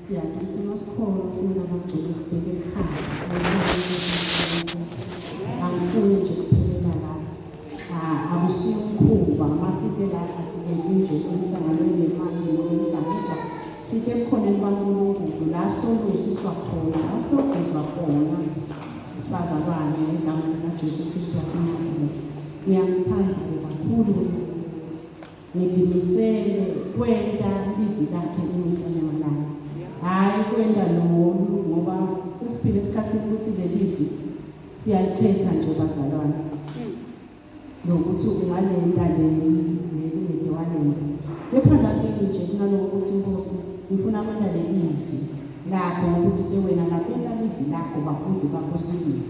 siyakithi masikhona sinabagcwele sibeke ekhaya angifuni nje kuphelela la akusiyo umkhuba masike la asibeki nje emhlanganweni nemali nomdlavuza sike ekhoneni kaNkulunkulu la sitholusiswa khona la sithokozwa khona bazalwane ngegama likaJesu Kristu waseNazaretha. Ngiyamthanda kakhulu, ngidimisele kwenta ivi lakhe imihla nemalanga, hhayi kwenta lolu ngoba sesiphile esikhathini ukuthi leli vi siyalikhetha nje bazalwane nokuthi ungalenta leli walenta. Kepha lakini nje kunaloko ukuthi Nkosi ngifuna kwenta leli vi lakho ngokuthi ke wena lapenda livi lakho bafundi bakho sibili.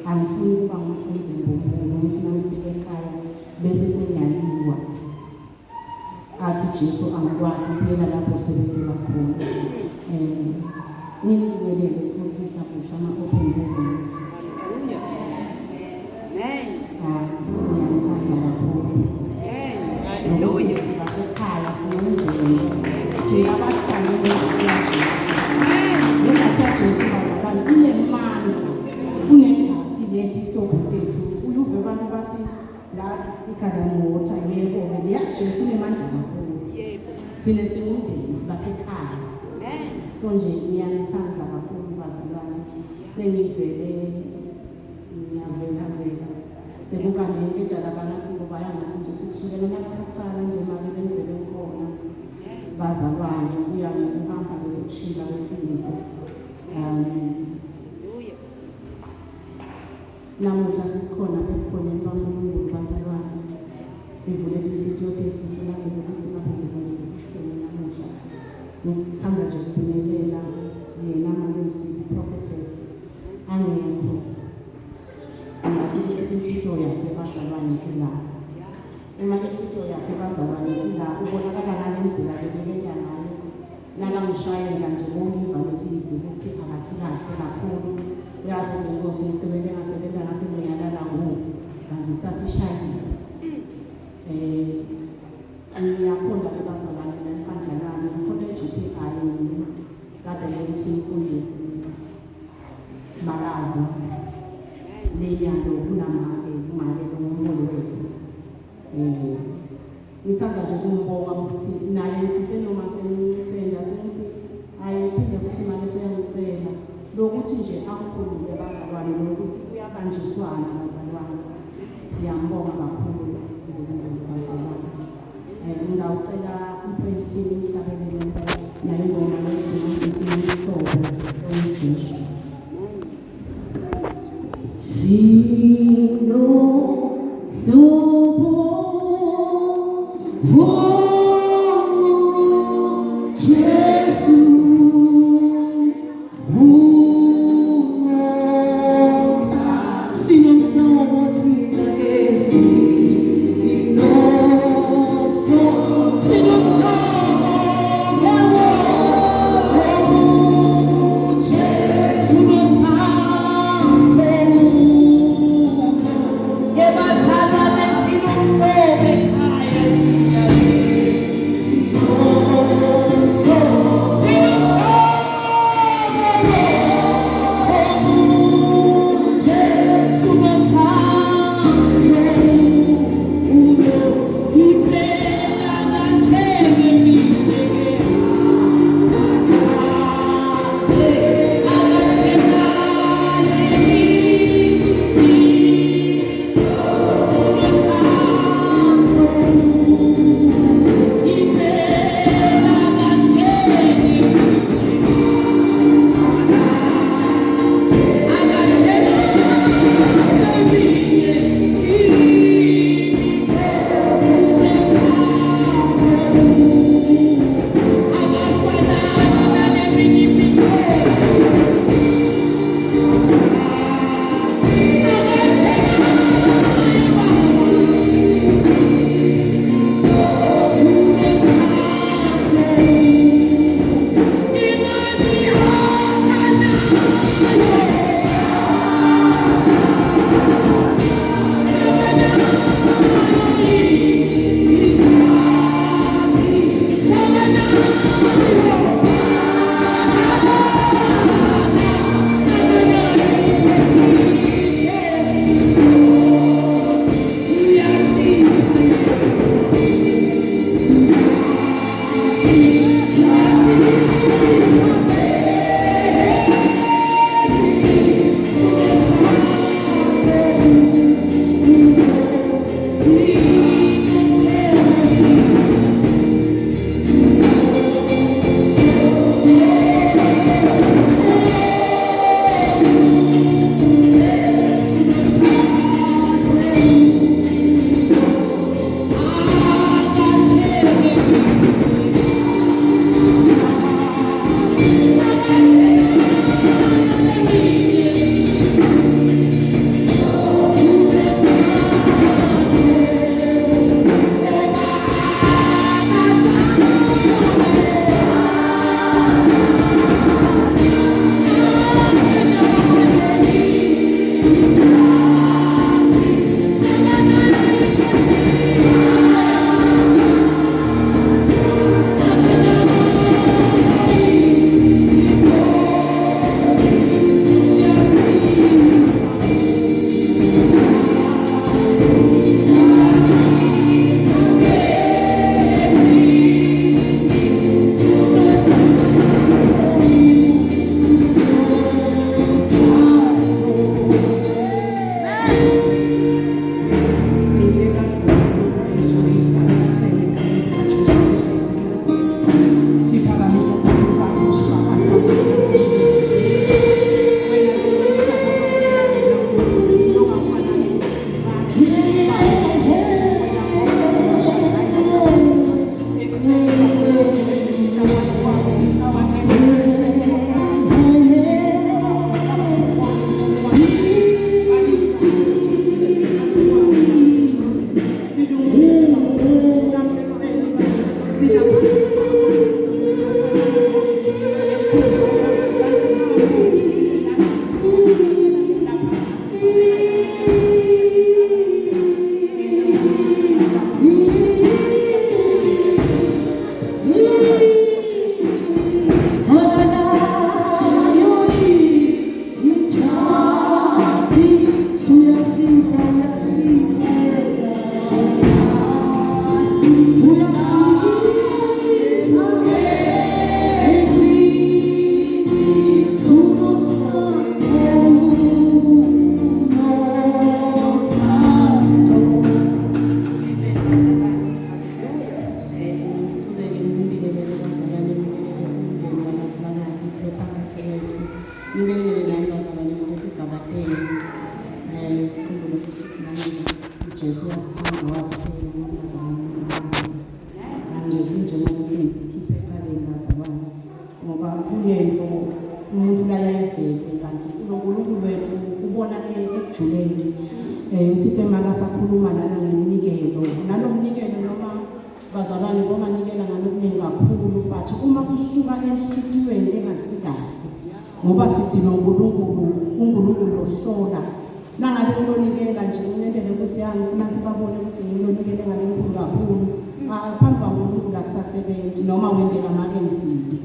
Angifuni ukuba ngumfundzi ngombulo ukuthi nangifika ekhaya bese senyaliwa athi Jesu angikwazi kuphela lapho sebekela khona. Ngibingelele futhi kabusha ama-open doors. Ngiyanithanda kakhulu. Nokuthi sibasekhaya sinomndeni singabahlangene Jesu bazalwane kunemandla kunengadi lethi isitobho tethu. Uyuve abantu bathi la sticker than water yebo-ke liyajesu unemandla kakhulu. Thina singumndeni sibasekhaya. So nje ngiyanithanda kakhulu bazalwane. Sengivele ngiyavela sekuba nengetshana abantu ngoba yangathi nje sikusukela nakusathana nje mali bengivele khona bazalwane uyangihamba lokushila kwempilo. Namuhla sesikhona ebukhoneni baNkulunkulu bazalwane, sivule inhliziyo yethu silalele ukuthi ngabongibona ekutheni namuhla. Ngithanda nje ukubingelela yena amalusi prophetess angekho. Ngathi ukuthi inhliziyo yakhe bazalwane ila. Uma inhliziyo yakhe bazalwane ila ubonakala ngale ndlela lebekela ngayo. Nangangishayela nje bongivalelile ukuthi akasikahle kakhulu. Uyabuza Nkosi ngisebenza ngasenyalala ngoku kanti kusasishayile. Ngiyakhonda ke bazalwane nempandla lami ngikhona eGPI kade ngithi imfundisi Makaza lenyalo kunamake kungake nomholi wethu. Ngithanda nje ukumbonga ukuthi naye ngithi noma sengisenda sengithi ayiphinde futhi imali soyangicela lokuthi nje akukhulule bazalwane lokuthi kuyabanjiswana bazalwane. Siyambonga kakhulu uNkulunkulu bazalwane. Ngingawucela i-praise team ihlabelele nayo ingoma lethi isihlobo omjesu. Sino hlobo Ngoba sithi lo uNkulunkulu ohlola nangabe ulonikela nje unendele ukuthi ngifuna sibabone ukuthi ngilonikele ngale nkulu kakhulu phambi kwaNkulunkulu akusasebenzi noma wendela make emsini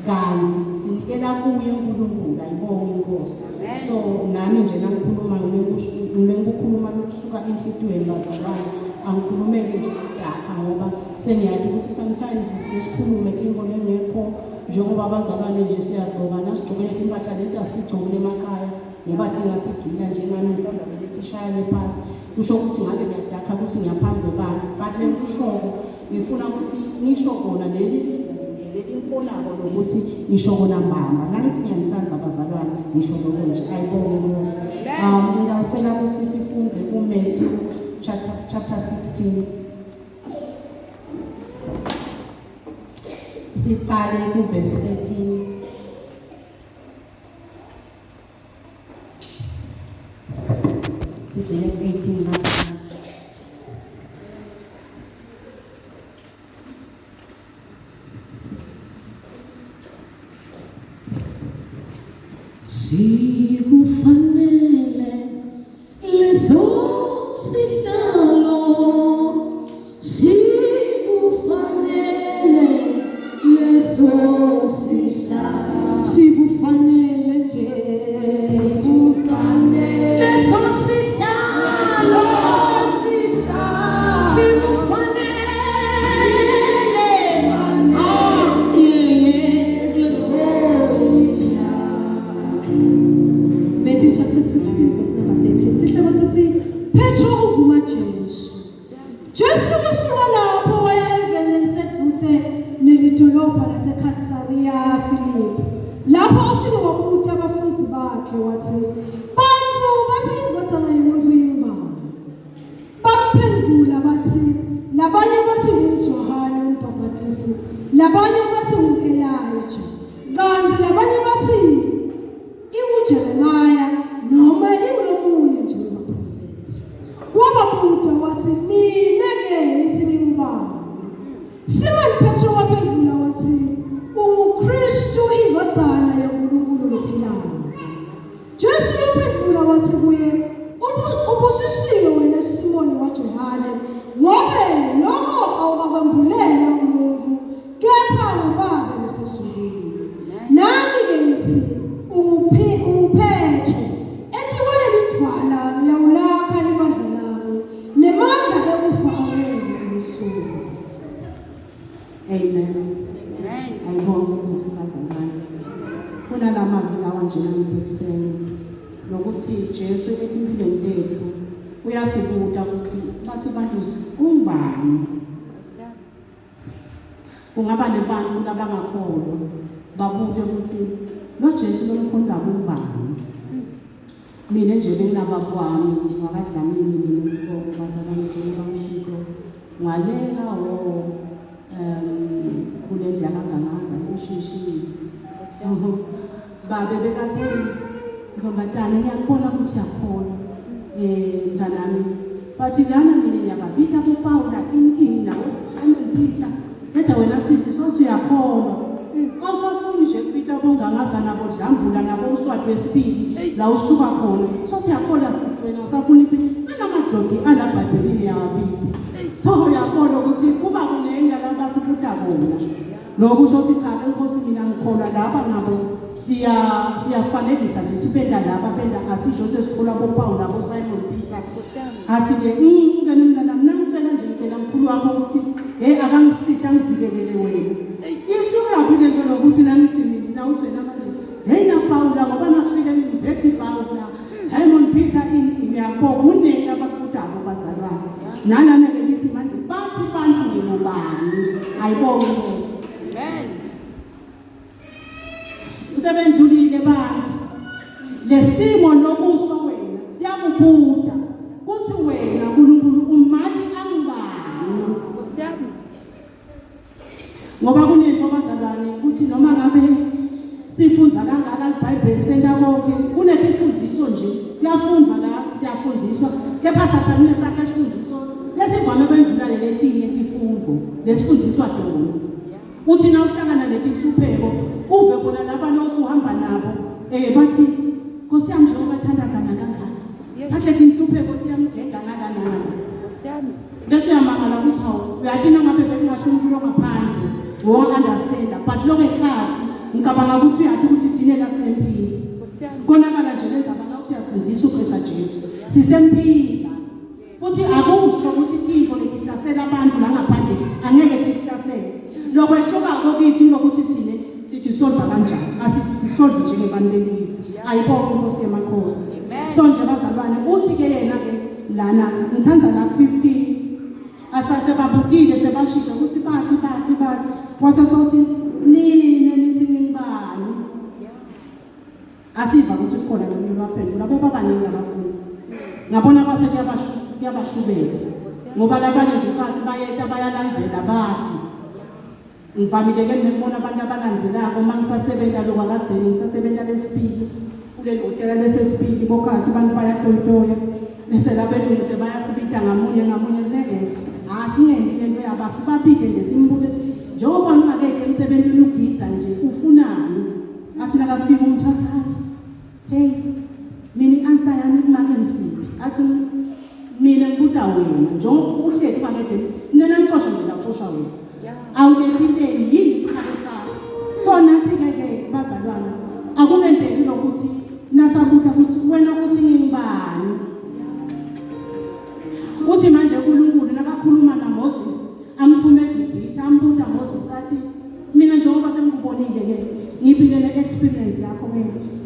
kanti sinikela kuye uNkulunkulu ayibonge inkosi. So nami nje nangikhuluma ngilenkukhuluma lokusuka enhlitweni bazalwane angikhulumeli nje udaka ngoba sengiyazi ukuthi sometimes sikhulume info lengekho njengoba abazalwane nje siyagqokana sigqokele impahla leti asigqokele emakhaya ngoba dinga sigila njengami ngisanza lethi shayele phansi kusho ukuthi ngabe ngiyadaka ukuthi ngiyaphambi kwabantu but lenkushoko ngifuna ukuthi ngisho kona leli inkonako lokuthi ngisho kona mbamba nangithi ngiyanithanza abazalwane ngisho lokho nje ayibonge inkosi. Ngicela ukuthi sifunde kuMatthew chapter 16 siqale kuverse 13 sigcine 18 verse 1. Sikufanele leso sihlalo sikufanele leso sihlalo sikufanele nje sikufanele leso sihlalo sikufanele Matthew chapter 16 verse number 13 sihloko sithi Petro uvuma Jesu kusuka lapho waya evenini sedvute nelidolobha laseKhasariya Filipi lapho ufike wabuta abafundi bakhe wathi bantu bathi indodana yomuntu yimbani bamphendula bathi labanye bathi uJohane uMbhapatisi labanye bathi uElijah kanti labanye bathi Jeremiah noma ilomunye nje wabaprofeti wababuta wathi nina ke nithi ngibani Simon Petro waphendula wathi uKristu indodana yoNkulunkulu lophilayo Jesu waphendula wathi kuye ubusisiwe wena Simon waJohane ngoba lokho awubakwembulela umuntu kepha ngubaba losesulwini nami ke ngithi umuphethe etiwele lidwala ngiyawulakha limandla labo nemandla ekufa angeke ngishilo. Amen. Ayibonge inkosi bazalwane. Kunalamavili lawa nje namhlanje nokuthi Jesu ethi impilweni tethu uyasibuta ukuthi bathi bantu ungubani. Kungaba nebantu labangakholwa babuke ukuthi lo Jesu lomkhonda ungubani. Mina nje benginababami ngabadlamini mina isiboko bazalwane nje bangishilo ngalela kulendla kangangaza ushishi babe bekathi ngombatana ngiyakubona ukuthi yakholwa mntanami bathi lana mina ngiyababita kuPaula inkingi nawo Simon Peter letha wena wena sisi sothi uyakholwa awusafuni nje kupita bongangaza nabo dlambula nabo uswati wesibili la usuka khona sothi uyakholwa sisi wena usafuni anamadlodi alabhayibhelini yabapiti so uyakholwa ukuthi kuba kunenga laba sifuta kona lokusho ukuthi cha enkosi mina ngikholwa laba nabo siyafanekisa nje sipenda laba benda asisho sesikhula boPaul nabo Simon Peter athi ke ungene mina ngicela nje ngicela mkhulu wakho ukuthi akangisita ngivikelele wena ishuka yaphile into lokuthi nangithi mina uthi wena manje na Paul ngoba nasifike ngiphethe Paul la Simon Peter ngiyabonga unengi abakudako bazalwane nalana ke lithi manje bathi bantu ngibani ayibonga inkosi amen usebendlulile bantu lesimo lobuso wena siyakubuda kuthi wena uNkulunkulu umathi angibani usiyami ngoba kunento bazalwane ukuthi noma ngabe sifundza kangaka iBhayibheli senta konke kunetifundiswa nje kuyafundwa la siyafundziswa kepha sathanile sakhe isifundiso lesivame kwendlula letinye tifundvo lesifundiswa dona uthi na uhlangana netinhlupheko uve bona laba nothi uhamba nabo bathi Nkosi yami njengoba bathandazana kangaka phathe inhlupheko tiyamgega ngalana Nkosi yami bese uyamangala ukuthi hawu uyathina ngabe bekungasho umfulo ngaphandle wo understand but lokho ekhathi ngicabanga ukuthi uyathi ukuthi thine la sempini Nkosi yami konakala nje lenza abana uthi uyasinzisa uGqitha Jesu sisempila futhi akusho ukuthi intimo letihlasela abantu la ngaphandle angeke tisihlasele lokho ehlokako kithi lokuthi thine sithi solve kanjani asisolve njengebantu belive ayibonge inkosi yamakhosi so nje bazalwane uthi ke yena ke lana ngithanza la 15 asase babudile sebashika ukuthi bathi kwase sothi nine nithi ngibani asiva ukuthi kukhona nomlilo waphendula bebabaningi abafundi ngabona kwase kuyabashubela ngoba labanye nje phansi bayeta bayalandzela bathi ngivamile ke ngibona abantu abalandzelako mangisasebenza lo kwakadzeni ngisasebenza lesipiki kulelo hotela lesesipiki bokhathi abantu bayatoyitoya bese labelungu sebayasibita ngamunye ngeke asingendi lento yaba sibapite nje simbuze ukuthi njengoba ungakeke emsebenzini ugidza nje ufunani athi nakafika umthathathi hey mina answer yami kumake msiphi athi mina ngibuda wena njengoba uhleti makede msiphi nina ngicosha nje ngicosha wena awuletinteni yini isikhalo sakho so nathi ke bazalwana akungenteki lokuthi nasabuda ukuthi wena uthi ngibani uthi manje uNkulunkulu nakakhuluma naMoses amthume eGibhithe ambuda Moses athi mina njengoba sengikubonile ke ngiphile le-experience yakho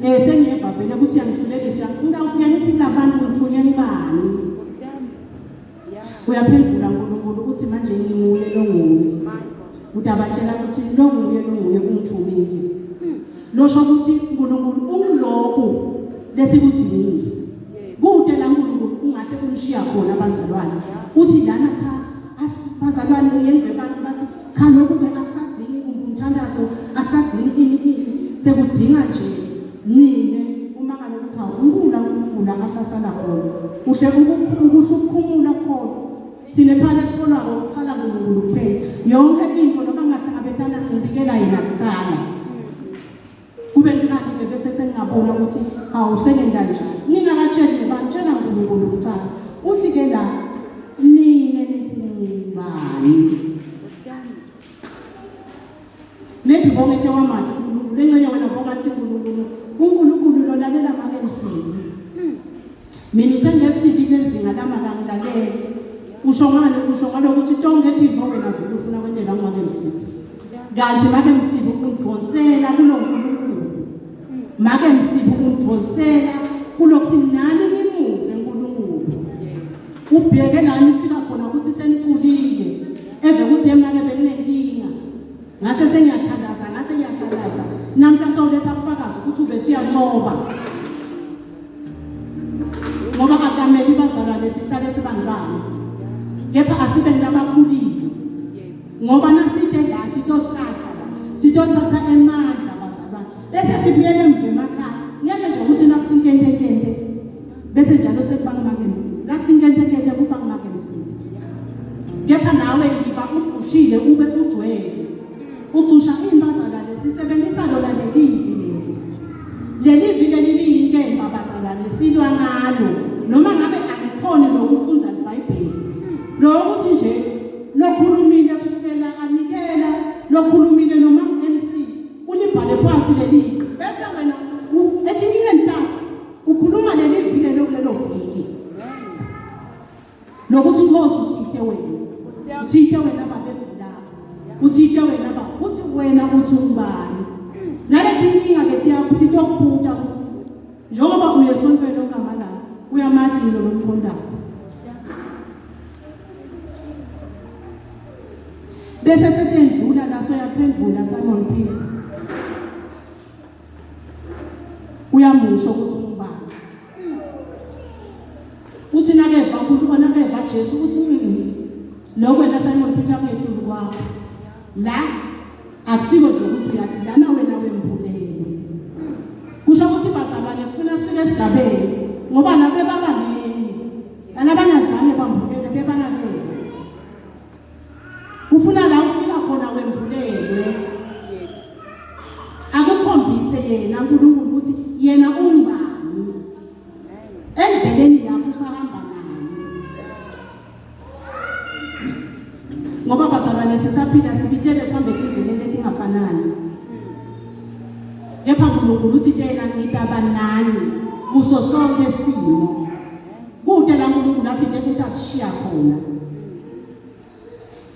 ke sengiyeva vele ukuthi yangihlulekisa ngawufika ngithi labantu ngithunya ngibani uyaphendula uNkulunkulu uthi manje nginguye longuye utabatshela ukuthi longuye ungithumile losho ukuthi uNkulunkulu ungiloko lesikudingi kude la uNkulunkulu ungahle kumshiya khona abazalwane uthi lana cha abazalwane uyenve bathi cha lokhu ke akusadingi umthandazo akusadingi ini sekudinga nje nine uma ngale ukuthi uNkulunkulu ahlasana khona uhle ukukhumula khona thine phana esikolwa ukucala uNkulunkulu kuphela yonke into noma ngahlangabetana ngibikela yena kucala kube ngikhathi ke bese sengingabona ukuthi awusengenda njani ningakatsheli nebantshela uNkulunkulu kucala uthi ke la nine nithi ngibani maybe bonke into kwamanje uNkulunkulu lencenye wena bonke athi uNkulunkulu lona lela make msini mina usengefiki kulezinga lama kangilalele usho ngalo ukuthi tonke into wena vele ufuna kwendela ngake msini kanti make msini ukudonsela kulo uNkulunkulu make msini ukudonsela kulokuthi nani nimuve uNkulunkulu ubheke la nifika khona ukuthi senikhulile eve ukuthi emake bekunenkinga ngase sengiyathandaza namhla sowuletha kufakaza ukuthi ube siyancoba ngoba katameli bazalwane sihlale sibandlwana kepha asibe nglabakhulile ngoba naside la sitothatha emandla bazalwane bese sibuyele emva emakhaya ngeke nje ukuthi nakuthi inkente bese njalo sekubanga makemsini lathi inkente kuba ngimake msini kepha nawe yiba ubushile ube ugcwele ucusha imbazalwane sisebenzisa lona leli vile liyinkemba bazalwane silwa ngalo noma ngabe angikhona lokufunda iBhayibheli lokuthi nje lokhulumile kusukela anikela lokhulumile noma MC ulibhale phansi leli bese wena ethi ngingentaka ukhuluma leli vile lokulelo viki lokuthi Nkosi uthite wena babevula uthite wena baba uthi wena uthi ubani nalethi inkinga ke tiyakuthi tokubuta ukuthi njengoba uyesontweni ongamala uyamadilo lomkhondayo bese sesendlula laso yaphendula Simon Peter uyamusho ukuthi ubani uthi nakeva uNkulunkulu nakeva Jesu uthi lo wena Simon Peter ngedulu kwakho la akusiko nje ukuthi uyathi lana wena wembulele kusho ukuthi bazalwane kufuna sifike esigabeni ngoba labe babaneni nalabanyazane bambulele bebangakele ufuna la ufika khona wembulelwe akukhombise yena uNkulunkulu ukuthi yena ungubani endleleni yakho usahamba naye ngoba bazalwane sisaphila sibitele sihambe endleleni etingafanani kepha uNkulunkulu uthi yena ngitaba nani kuso sonke isimo kude la uNkulunkulu athi ukuthi asishiya khona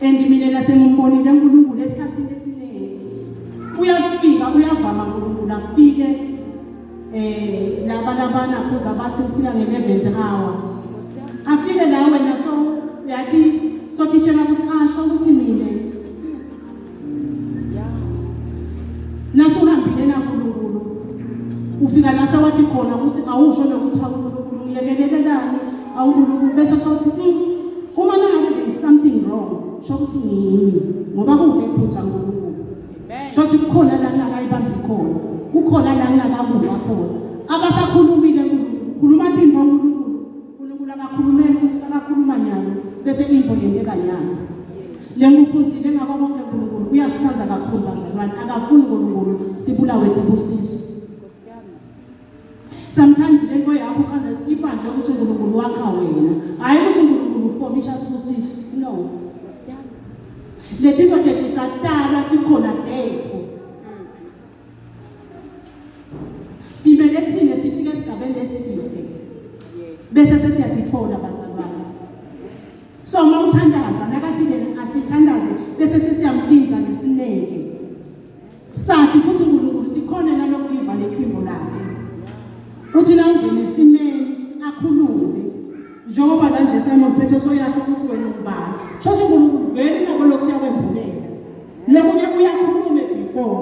mina nasengimbonile uNkulunkulu esikhathini esinene uyafika uyavama uNkulunkulu afike labana kuza bathi ufika nge-11th hour afike la wena so uyathi so titshela ukuthi asho ukuthi mina nasuhambile na uNkulunkulu ufika la sawathi khona ukuthi awusho nokuthi uNkulunkulu uyekelelelani awuNkulunkulu bese sothi uma nangabe there is something wrong shokuthi ngimi ngoba kude iphutha uNkulunkulu shothi kukhona la ngakayibambi khona kukhona la ngakamuva khona abasakhulumile uNkulunkulu khuluma into uNkulunkulu akakhulumeli ukuthi akakhuluma nyalo bese info yendeka nyalo lengufundzile ngakho konke uNkulunkulu uyasithanda kakhulu bazalwane akafuni uNkulunkulu sibulawe dibusiso sometimes lento yakho kanza ibanje ukuthi uNkulunkulu wakha wena hayi ukuthi uNkulunkulu ufomisha sibusiso no letinto tethu satala tikhona tethu dimele thine sifike esigabeni eside bese sesiyatithola bazalwane so mawuthandaza nakathi lena asithandaze bese sesiyamlinza ngesineke sathi futhi uNkulunkulu sikhona nalokuliva lephimbo lakhe uthi la ungene esimeni akhulume njengoba la nje Simon Peter soyasho ukuthi wena ubani shothi uNkulunkulu vele nako lokusiyabembulela lokunye uyakhuluma before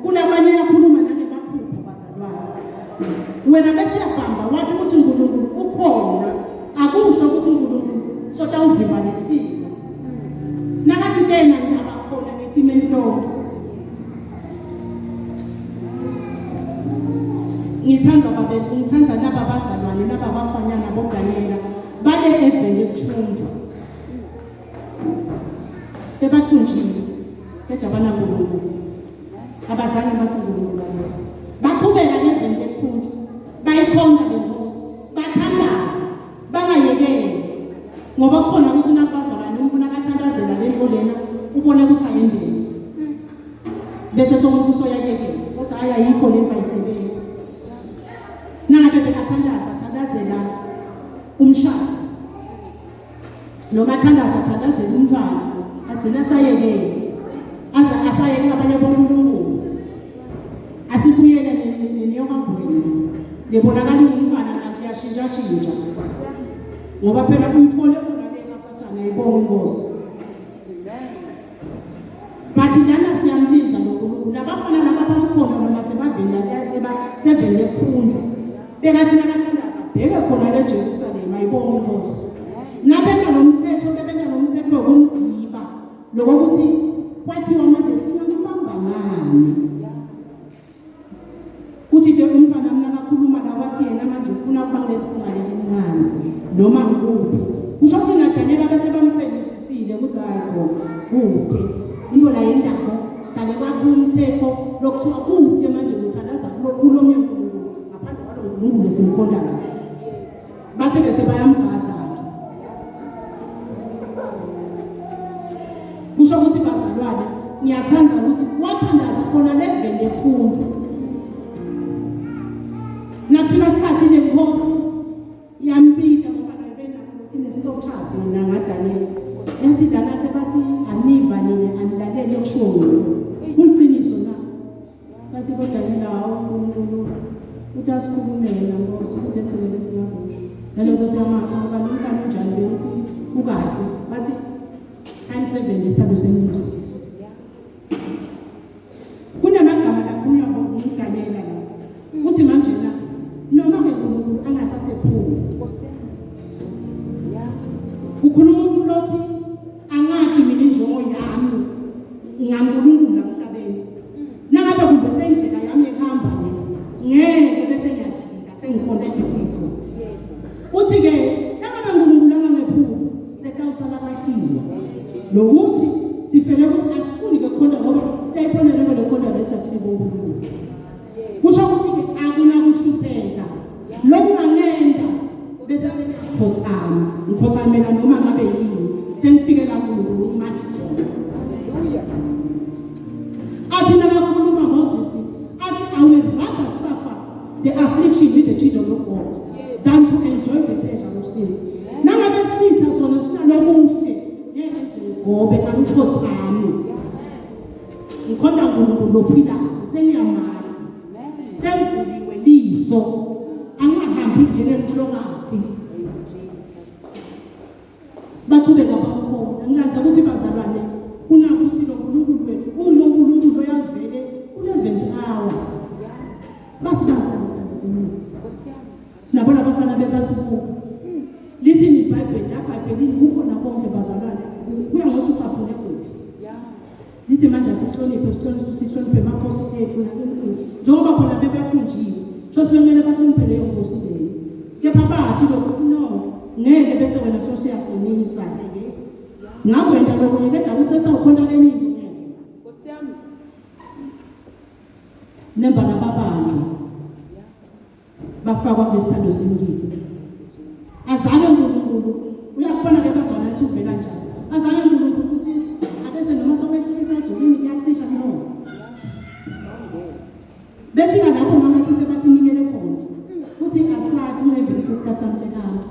kunabanye yakhuluma nangemaphupho bazalwane wena bese yabhamba wathi ukuthi uNkulunkulu ukhona akusho ukuthi uNkulunkulu sota uvimba nesimo nakathi tena ngabakhona ngetimeni lonke ngithanda laba bazalwane laba bafanyana boganela bale evele kuthunjwa bebathunjile bejabana uNkulunkulu abazange bathi uNkulunkulu baqhubeka nevele kuthunjwa bayikhonda lenkosi bathandaza bangayekeli ngoba kukhona ukuthi nabazalwane umuntu akathandazela lento lena ubone ukuthi ayendele bese somuntu soyakekela ukuthi ayayikho lento ayisebenza nangabe bekathandazela umshado noma athandazela umntwana agcina sayekele asayekela abanye boNkulunkulu asibuyele neyokangwenya lebonakala umntwana ngathi yashintsha ngoba phela uyithole bona leka sathana ayibonge Nkosi bathi lana siyamlinza noNkulunkulu abafana laba bamkhona noma sebavela yathi basevele ephunjwa bekathi nakathandaza bheke khona leJerusalem ayibonge Nkosi nabena nomthetho wokumgiba lokuthi kwathiwa manje singamubamba ngani uthi ke umntwana mina akakhuluma la wathi yena manje ufuna ukubangela iphunga lelimnanzi noma ngikuphi kusho ukuthi naDaniel bese bamphenyisisile ukuthi hayi khona kude into la yendaba sale umthetho lokuthiwa kude manje uthalaza kulo mnye uNkulunkulu ngaphandle kwalo uNkulunkulu esimkhonda la base bese bayamgadza ke kusho ukuthi bazalwane ngiyathanda ukuthi wathandaza khona level yemfundo nafika isikhathi lenkosi yampita ngoba naye benako ukuthi nesizothatha mina ngaDaniel yathi lana sebathi aniva nini anilalele okushoyo uliqiniso na bathi kodwa lawo uNkulunkulu utasikhulumela ngoba ukudethele singakusho nale nkosi yamatha ngoba nomfana unjani bekuthi ukahle bathi times 7 lesithando senyini kunamagama lakhulunywa ngomgalela la uthi manje la noma ke uNkulunkulu angasasephumi ukhuluma umuntu lothi angadi mina injongo yami ngaNkulunkulu emhlabeni nangabe kube sendlela yami ekhamba le ngeke bese ngiyajika sengikhonethe Thixo uthi ke nangabe uNkulunkulu angamephumi sekawusala bathiwa lokuthi sifele ukuthi asifuni ke khona ngoba siyayiphonela le khona lethu akusibo uNkulunkulu kusho ukuthi ke akunakuhlupheka lokungangenda bese seniyakhothama ngikhothamela noma ngabe yini sengifike la uNkulunkulu umathi khona haleluya athi nakakhuluma Moses athi I will rather suffer the affliction with the children of God than to enjoy the pleasure of sins nangabe sitha sona sinalokuhle ngeke ngigobe angikhothami ngikhonda uNkulunkulu lophilayo sengiyamazi semvuliwe liso angahambi njengemfulokati baqhubeka bamkhona ngilandza ukuthi bazalwane kunakuthi lo uNkulunkulu wethu uNkulunkulu oyavele ku11th hour basibasana isikhathi nabo labafana bebasibuka lithi iBhayibheli lapha eBhayibhelini kukhona konke bazalwane kuya ngokuthi ucaphule kuphi lithi manje sihloniphe amakhosi ethu na njengoba khona bebathunjiwe sosi bemele bahloniphe leyo nkosi leyo kepha bathi lokuthi no ngeke bese wena sosiyafonisa ngeke singakwenda lokho ngeke jabu testa ukhona lenye into ngeke nkosi yami nemba nababanjwa bafakwa kulesithando senyini azake uNkulunkulu uyakubona ke bazwana ethi uvela njani azake uNkulunkulu ukuthi abese noma sobehlisa ezulwini kuyacisha no befika lapho mamathi sebatinikele khona uthi asathi ncevele sesikhathi sami sekama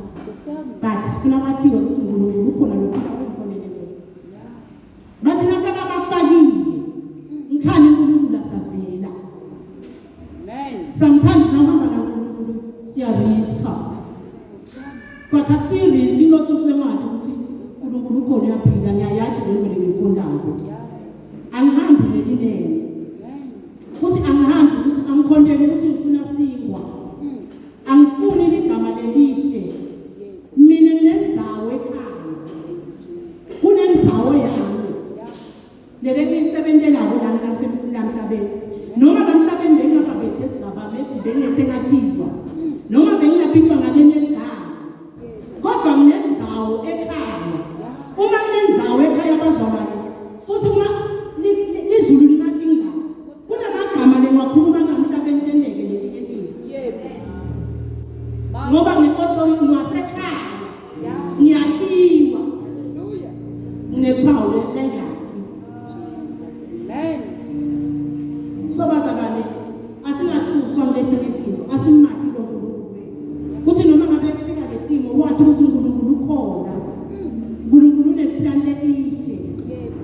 but funa kwatiwe ukuthi uNkulunkulu ukhona lokuphila kwenkonele lo bathi nasebabafakile ngikhani uNkulunkulu asavela amen sometimes nawuhamba naNkulunkulu siyariska but akusirisk not usemathi ukuthi uNkulunkulu ukhona uyaphila ngiyayathi ngivele ngikhondako angihambi lelilele futhi angihambi ukuthi angikhondele ukuthi ngifuna singwa angifuni ligama lelihle mina nginenzawo ekhaya kunenzawo yami lele ngisebenzelayo la emhlabeni noma la emhlabeni bengingaba bethe sigaba maybe bengethe ngatilwa noma bengingaphithwa ngalenye igama kodwa nginenzawo ekhaya uma nginenzawo ekhaya bazalwane futhi uma lizulu limathi ngilapha kunamagama lengakhuluma ngamhlabeni tendeke letiketini yebo ngoba ngikotori ngasekhaya ngiyatiwa haleluya ngePaul lengathi amen so bazalwane asingathuswa ngetiketini asimathi lo uNkulunkulu uthi noma ngabe kufika letimo wathi ukuthi uNkulunkulu ukhona uNkulunkulu uneplan lelihle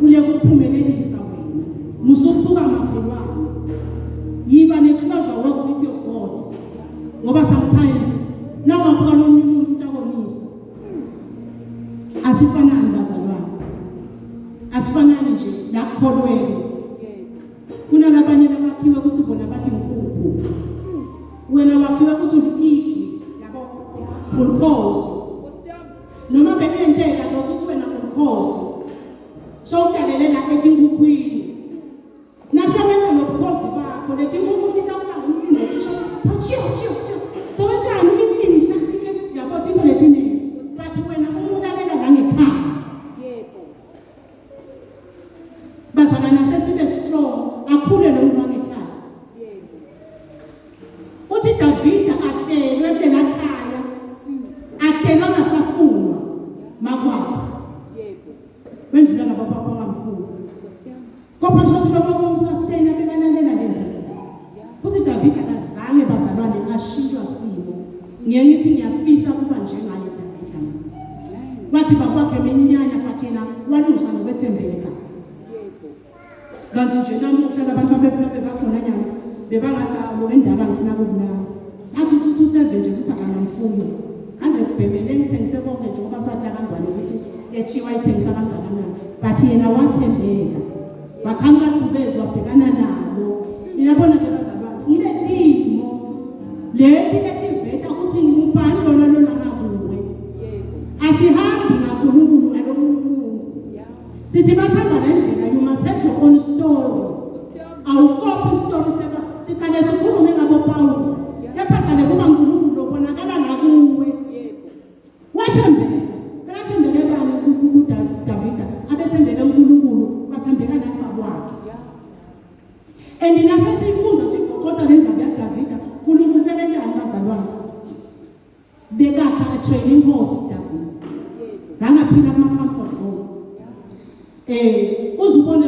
ule kuphumelelisa wena musubuka makhelwane yiba necloser work with your God ngoba sometimes nawabuka nomunye umuntu utakomisa asifanani bazalwane asifanani nje lakholweni kunalabanye labakhiwe ukuthi bona bathi ngikuphi wena wakhiwe ukuthi uliki yabo ulkhozi noma bekuyenteka ukuthi wena ulkhozi so udalelela etinkukhwini nasebenza nobukhozi bakho letinkuku titawuba umsindo chiyo so wendani ifinisha yabo tino letini bathi wena umulalela la ngekhathi yebo bazalana sesibe strong akhule ukwethembeka kanti nje namuhla labantu abefuna bebakhona nyana bebangathi alo endaba ngifuna ukubulawa athi utheve nje ukuthi akanamfundo aze kubhemele ngithengise konke nje ngoba sathi akangwane ukuthi echiwa ithengisa kangakanani but yena wathembeka wakhamka kubezwa wabhekana nalo uyabona ke bazalwane ngiletimo leti letiveta ukuthi ngubani lona ngakuwe asihambi ngaNkulunkulu alomuntu sithi basihamba lendlela you must have your own story awukopi story seba sikhale sikhulume ngabo Paul kepha sale kuba uNkulunkulu obonakala ngakuwe wathembeka bani kuDavida abethembeka uNkulunkulu wathembeka nakwabo wakhe and nasesifunza sigoqoda lenzaba yaDavida uNkulunkulu bekelani bazalwane bekakha a training course uDavida zangaphila kuma comfort zone uzubone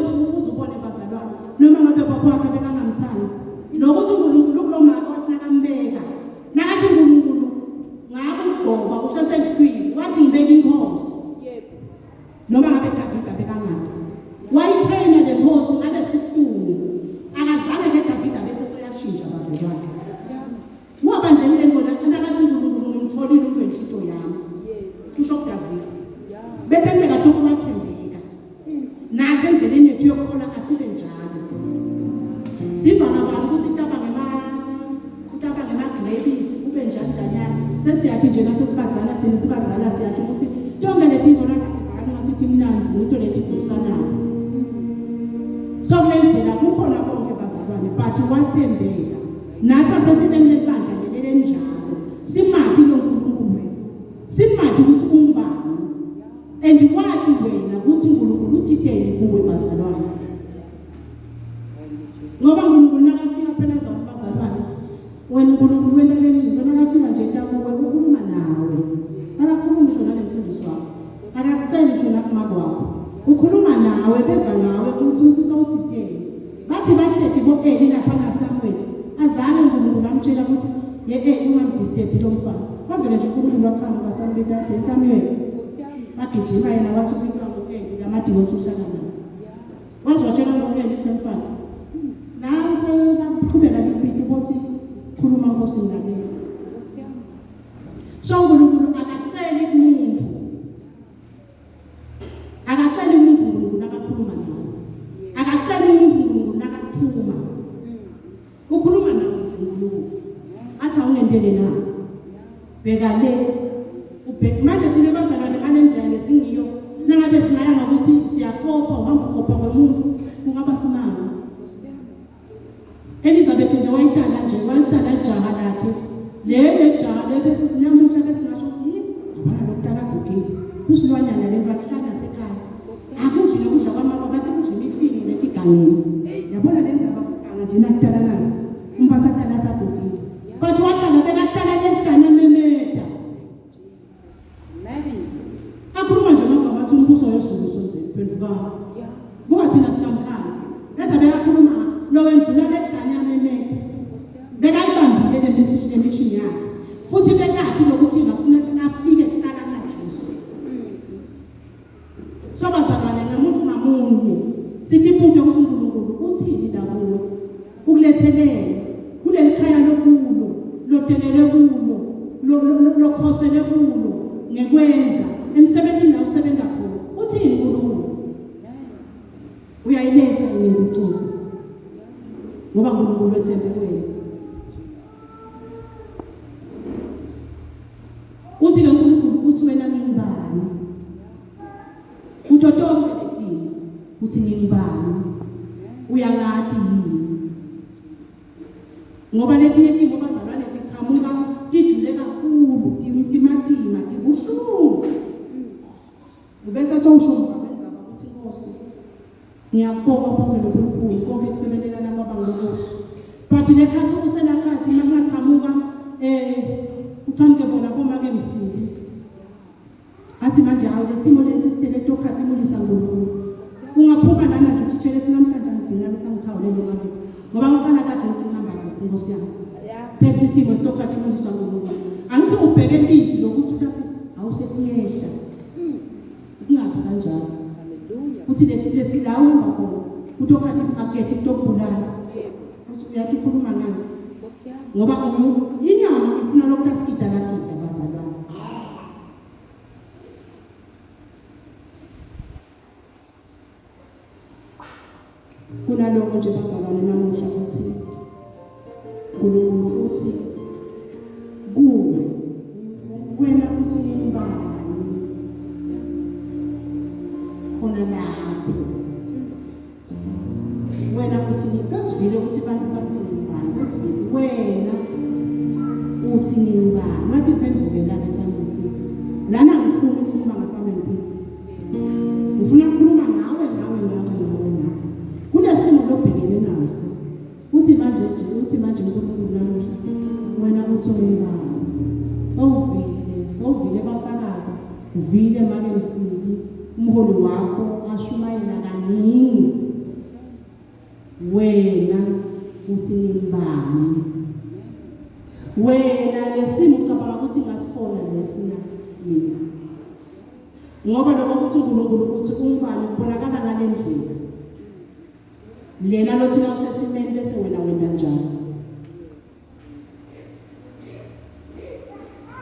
bazalwane noma ngabe bakwakhe bekangamthanzi lokuthi uNkulunkulu kulomaka wasinakambeka nakathi uNkulunkulu ngakugoba usesehlwini wathi ngibeka inkosi noma ngabe Davida bekangathi wayitraina le nkosi ngalesifungo akazange ke Davida bese soyashintsha bazalwane ngoba nje le ndlela nakathi uNkulunkulu ngimtholile umuntu enhlito yami kusho uDavida bethembeka tokubathembeka nathi endleleni yethu yokukhola asibe njalo siva nabantu ukuthi kutaba ngema grapes kube njani sesiyathi nje nasesibadzala thina sibadzala siyathi ukuthi yonke leti zinto nakathi vana ngasithi mnanzi ngito leti kusanayo so kulendlela kukhona konke bazalwane but wathembeka nathi asesibe nebandla lelele njalo simathi loNkulunkulu wethu simathi ukuthi ungubani and wathi wena ukuthi uNkulunkulu uthitheni kuwe bazalwane ngoba uNkulunkulu nakafika phela zona bazalwane wena uNkulunkulu wena leminto nakafika nje kuwe ukhuluma nawe akakhulumi ngisho nalemfundiso wakho akakucela ngisho nakumakwakho ukhuluma nawe beva nawe ukuthi sowuthitheni bathi bahlethi boKeli lapha naSamuel azange uNkulunkulu amtshela ukuthi ungamdisturb lo mfana bavele nje uNkulunkulu wathanda kaSamuel athi Samuel bagijima yena wathi uPhilippa ngoKeli lamadini othi uhlala naye wazotshela ngoKeli uthi mfana nawe sewuqhubeka libhidi bothi khuluma Nkosi ngalalela so uNkulunkulu akaceli umuntu uNkulunkulu nakakhuluma nawe akaceli umuntu uNkulunkulu nakakuthuma ukhuluma nawe uNkulunkulu athi awungendele na bheka le manje thina bazalwane ngalendlela lesingiyo nangabe sinaya ngokuthi siyakopa uhamba ukopa komuntu kungaba simanga Elizabeth nje wayitala ijaha lakhe le jaha bese namuhla bese ngasho ukuthi abana lokutala gogile kusilwanyana lento akuhlala sekhaya akudli lokudla kwamama bathi kudla imifino lethi gangeni yabona lenza abakuganga nje nakutala nalo umfasa atala sagogile bathi wahlala bekahlala lehlana memeda akhuluma nje ngomama athi umbuso yosuku sonzeni phenduka buka thina sikamkhanzi letha bekakhuluma lo wendlula lehlana yamemeda bekayibambile lemission yakhe futhi bekathi lokuthi ngafuna ukuthi afike kuqala kunaJesu so bazalwane ngemuntu ngamunye sithi imuntu ukuthi uNkulunkulu uthini la kuwe ukulethelele kuleli khaya lokulo lodelele kulo lokhosele kulo ngekwenza emsebenzini la usebenza khona uthini uNkulunkulu uyayiletha ngebuculo ngoba uNkulunkulu wethemba kuwena uthi ke uNkulunkulu uthi wena ngingubani utotombe letini uthi ngingubani uyangadi yini ngoba letinye timo bazalwane tichamuka tijule kakhulu timatima tibuhlungu ubese sowushomba benza ukuthi Nkosi ngiyakubonga bonke lobukhulu konke kusebenzelana kwabangolo but lekhathi uselakhathi nakungachamuka uthamke bona koma ke msini athi manje awu lesimo lesi sitele tokhathi mulisa uNkulunkulu ungaphuma lana nje uthithele sinamhlanje ngidinga ukuthi ngithawulele ngakho ngoba uqala kade usinamba Nkosi yami phezu isimo sitokhathi mulisa uNkulunkulu angithi ubheke livi lokuthi uthi awusethi yehla kungabi kanjalo haleluya Uthi lesilawumba khona utokwathi akugethi kutokubulala. Uyathi ukhuluma ngani? Ngoba inyama ifuna lokhu asikida lakida bazalwane. Kunaloko nje bazalwane namuhla uthi uNkulunkulu uthi kuwe wena uthi ngibani khona lapho wena uthi sesivile ukuthi bantu bathi ngibani sesivile wena uthi ngibani wathi phendukela ngeSamuel Pete lana ngifuna ukukhuluma ngeSamuel Pete ngifuna ukukhuluma ngawe kulesimo lobhekene naso uthi manje uNkulunkulu namuhla wena uthi ngibani sowuvile bafakaza uvile make usibi umholi wakho ashumayela kaningi wena uthi ngibani wena lesimo ucabanga ukuthi ngasikhona lesina yini ngoba lokho kuthi uNkulunkulu uthi ungibani kubonakala ngalendlela lena lothi na usesimeni bese wena wenda njani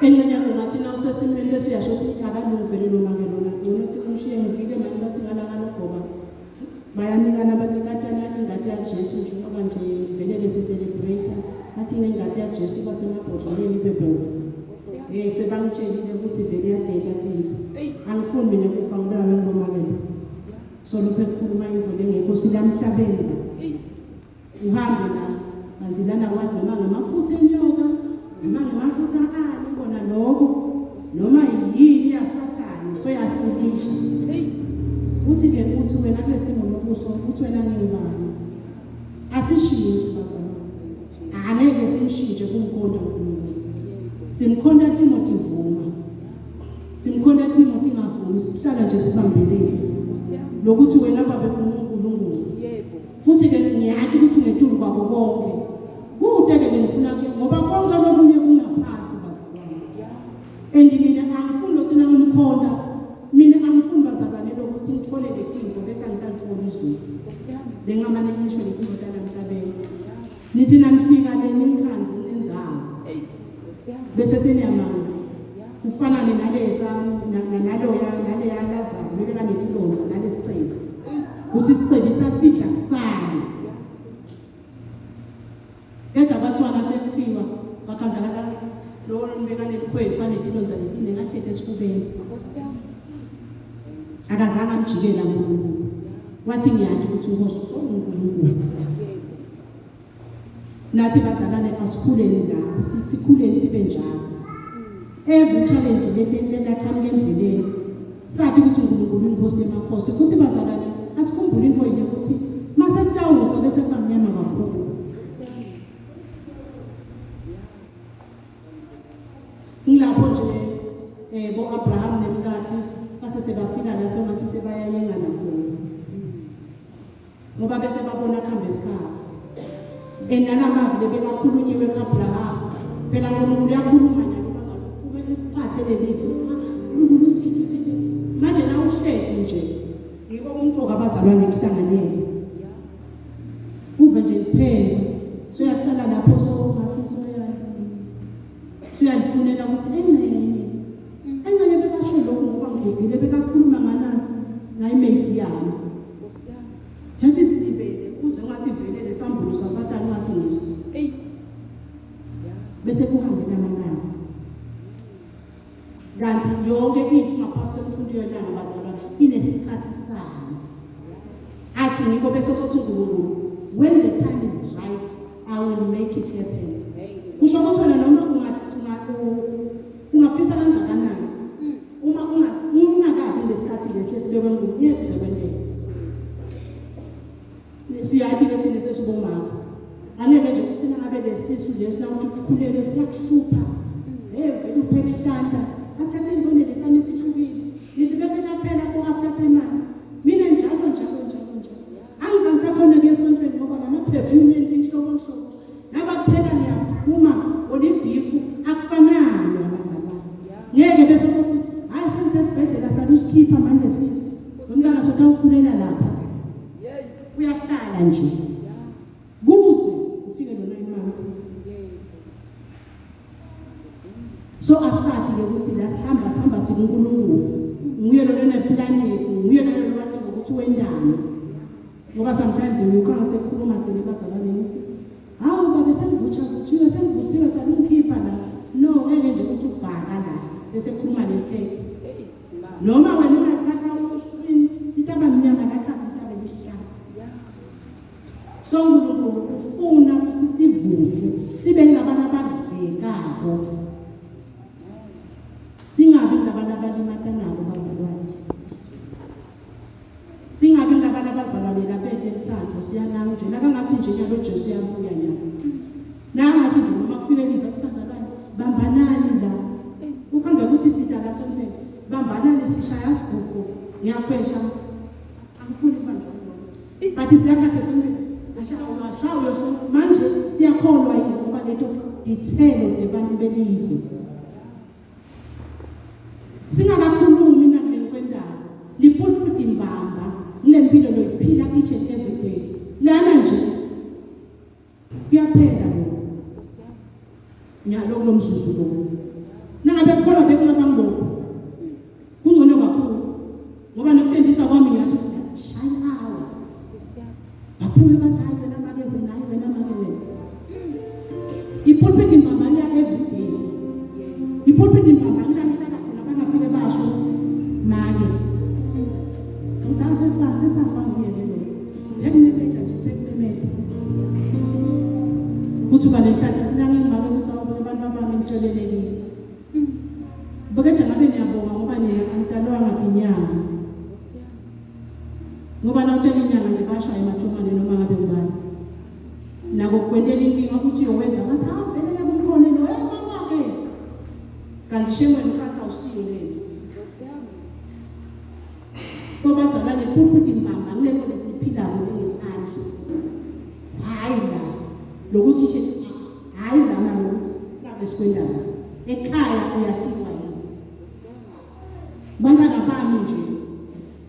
engcenya ungathi na usesimeni bese uyasho ukuthi akalungivele lo make lona ngcono uthi umshiye ngivile manje bathi ngalaka logoba bayanikana abanikatana ingadi ya Jesu nje ngoba nje vele bese celebrate bathi ingadi ya Jesu basemabhodleleni bebovu sebangitshelile ukuthi vele yadela thina angifuni mina ukufa ngibala bengilomakela so lokho ekukhuluma imvelo engekho silamhlabeni la uhambe la manzilana kwathi noma ngamafutha enyoka noma ngamafutha akani bona lokho noma yini yasathani so yasilisha uthi ke uthi wena kulesimo lokuso uthi wena ngingibani asishintshe bazalwane angeke simshintshe kumkhonda uNkulunkulu simkhonda Timothy Vuma simkhonda Timothy ngavumi sihlala nje sibambelele lokuthi wena babe uNkulunkulu yebo futhi ke ngiyathi ukuthi ungetulu kwabo konke kude ke ngifuna ke ngoba konke lokunye kungaphasi bazalwane and mina angifuni lothina ngimkhonda mina angifuni bazalwane lokuthi ngithole letinto bese ngisathola izulu bengamane ngishwe letinto namhlabeni nithi nanifika lenikhanzi nenzawo bese seniyamanga kufanane nalesa naloya naleya Lazaro bebe kanetilonza nalesicebo uthi sicebisa sidla kusani ejabathwana sekufiwa bakhanzana lo mbeka nelikhwebu banetilonza letine ngahlethe esifubeni akazange amjikela uNkulunkulu wathi ngiyathi ukuthi uhoso uNkulunkulu nathi bazalane asikhuleni lapho sikhuleni sibe njalo every challenge lethathamke endleleni sathi ukuthi uNkulunkulu inkosi emakhosi futhi bazalane asikhumbule into yini ukuthi mase kutawusa bese kubamnyama kakhulu ngilapho nje bo Abraham nemkakhe base sebafika la sengathi sebayayenga nakhona ngoba bese babona kuhamba isikhathi enalamavi lebekakhulunyiwe kaAbraham phela uNkulunkulu uyakhuluma njalo bazakuphathele lithi uNkulunkulu uthi manje na uhledi nje yiko umuntu okabazalwane kuhlanganyela uve nje kuphela so uyacala lapho so ngathi so uyalifunela ukuthi engcenye bekasho lokho ngoba ngigugile bekakhuluma nganasi nayimate yami yathi silibele uze ngathi vele lesambulo sasathana ngathi ngiso bese kuhambe namanani kanti yonke into ngaphansi kwemfundo yolanga bazalwane inesikhathi sayo athi ngiko bese sothi uNkulunkulu when the time is right I will make it happen kusho ukuthi wena noma ungafisa kangakanani uma ungakabi lesikhathi lesibekwe uNkulunkulu ngeke kuzokwendeka siyathi ke thina sesibomama angeke nje ukuthi ngabe lesisu lesina ukuthi ukukhulele siyakuhlupha vele uphehlanda asathi ngibonele sami sihlukile nithi bese laphela ko after 3 months mina njalo angizange sakhona ke esontweni ngoba nama perfume enhloko nabaphela ngiyaphuma olibhifu akufanani abazalwane ngeke bese sothi hayi sente esibhedlela salusikhipha manje lesisu umntana sotha ukhulela So asathi-ke ukuthi la sihamba sikuNkulunkulu, nguye lo neplan yethu, nguye lo wathi ukuthi wendani. Ngoba sometimes ukhanga sekhuluma thina bazalwane ukuthi hawu babe sengivutshiwe salungikhipha la. No, ngeke nje ukuthi ubhaka la bese khuluma lekheke. Noma wena ungathatha itaba mnyama lakhathi itaba lesihlahla. So uNkulunkulu ufuna ukuthi sivuthwe sibe ngabantu abadlekako. Singabi ngabantu abalimatanako bazalwane. Singabi ngabantu abazalwane lapha emthando siyananga nje nakangathi nje nyalo Jesu uyabuya nyalo. Nangathi nje uma kufike livathi bazalwane bambanani la. Ukwenza ukuthi sidala sonke bambanani sishaya sigugu ngiyakhwesha angifuni manje ngoba bathi silakhathe sonke ashawo manje siyakholwa yini ngoba lento dithelo debantu belive. Singakakhulumi nakule kwendaba lipulpit imbamba ngilempilo loyiphila each and every day lana nje kuyaphela lo nyalo kulomzuzu lo nangabe kukholwa bekungabangoko kungcono kakhulu ngoba nokutendisa kwami ngiyathi shine hour baphume bathanda wena make wena ipulpit imbamba ya every day ipulpit imbamba ngihlala khona bangafike basho ukuthi make ngithatha sesafa nguyeke lo yakunebeka nje bekumemela uthi banenhlahla sinange ngibake ukuthi abantu abami ngihlelelekile Bagaja ngabe niyabonga ngoba niyantalwanga dinyanga. Ngoba na utela inyanga nje bashaya emajomane noma ngabe ngubani. Nako kwendela inkinga ukuthi uyowenza bathi vele ngabumkhona lo mama ke. Kanti shemweni ukhathi awusiyo lento. So bazalwane pulpit imbamba ngileko lesiphilayo ngephandle. Hayi la. Lokuthi nje hayi lana lokuthi la esikwendana. Ekhaya uyathikwa yini. Bantwana bami nje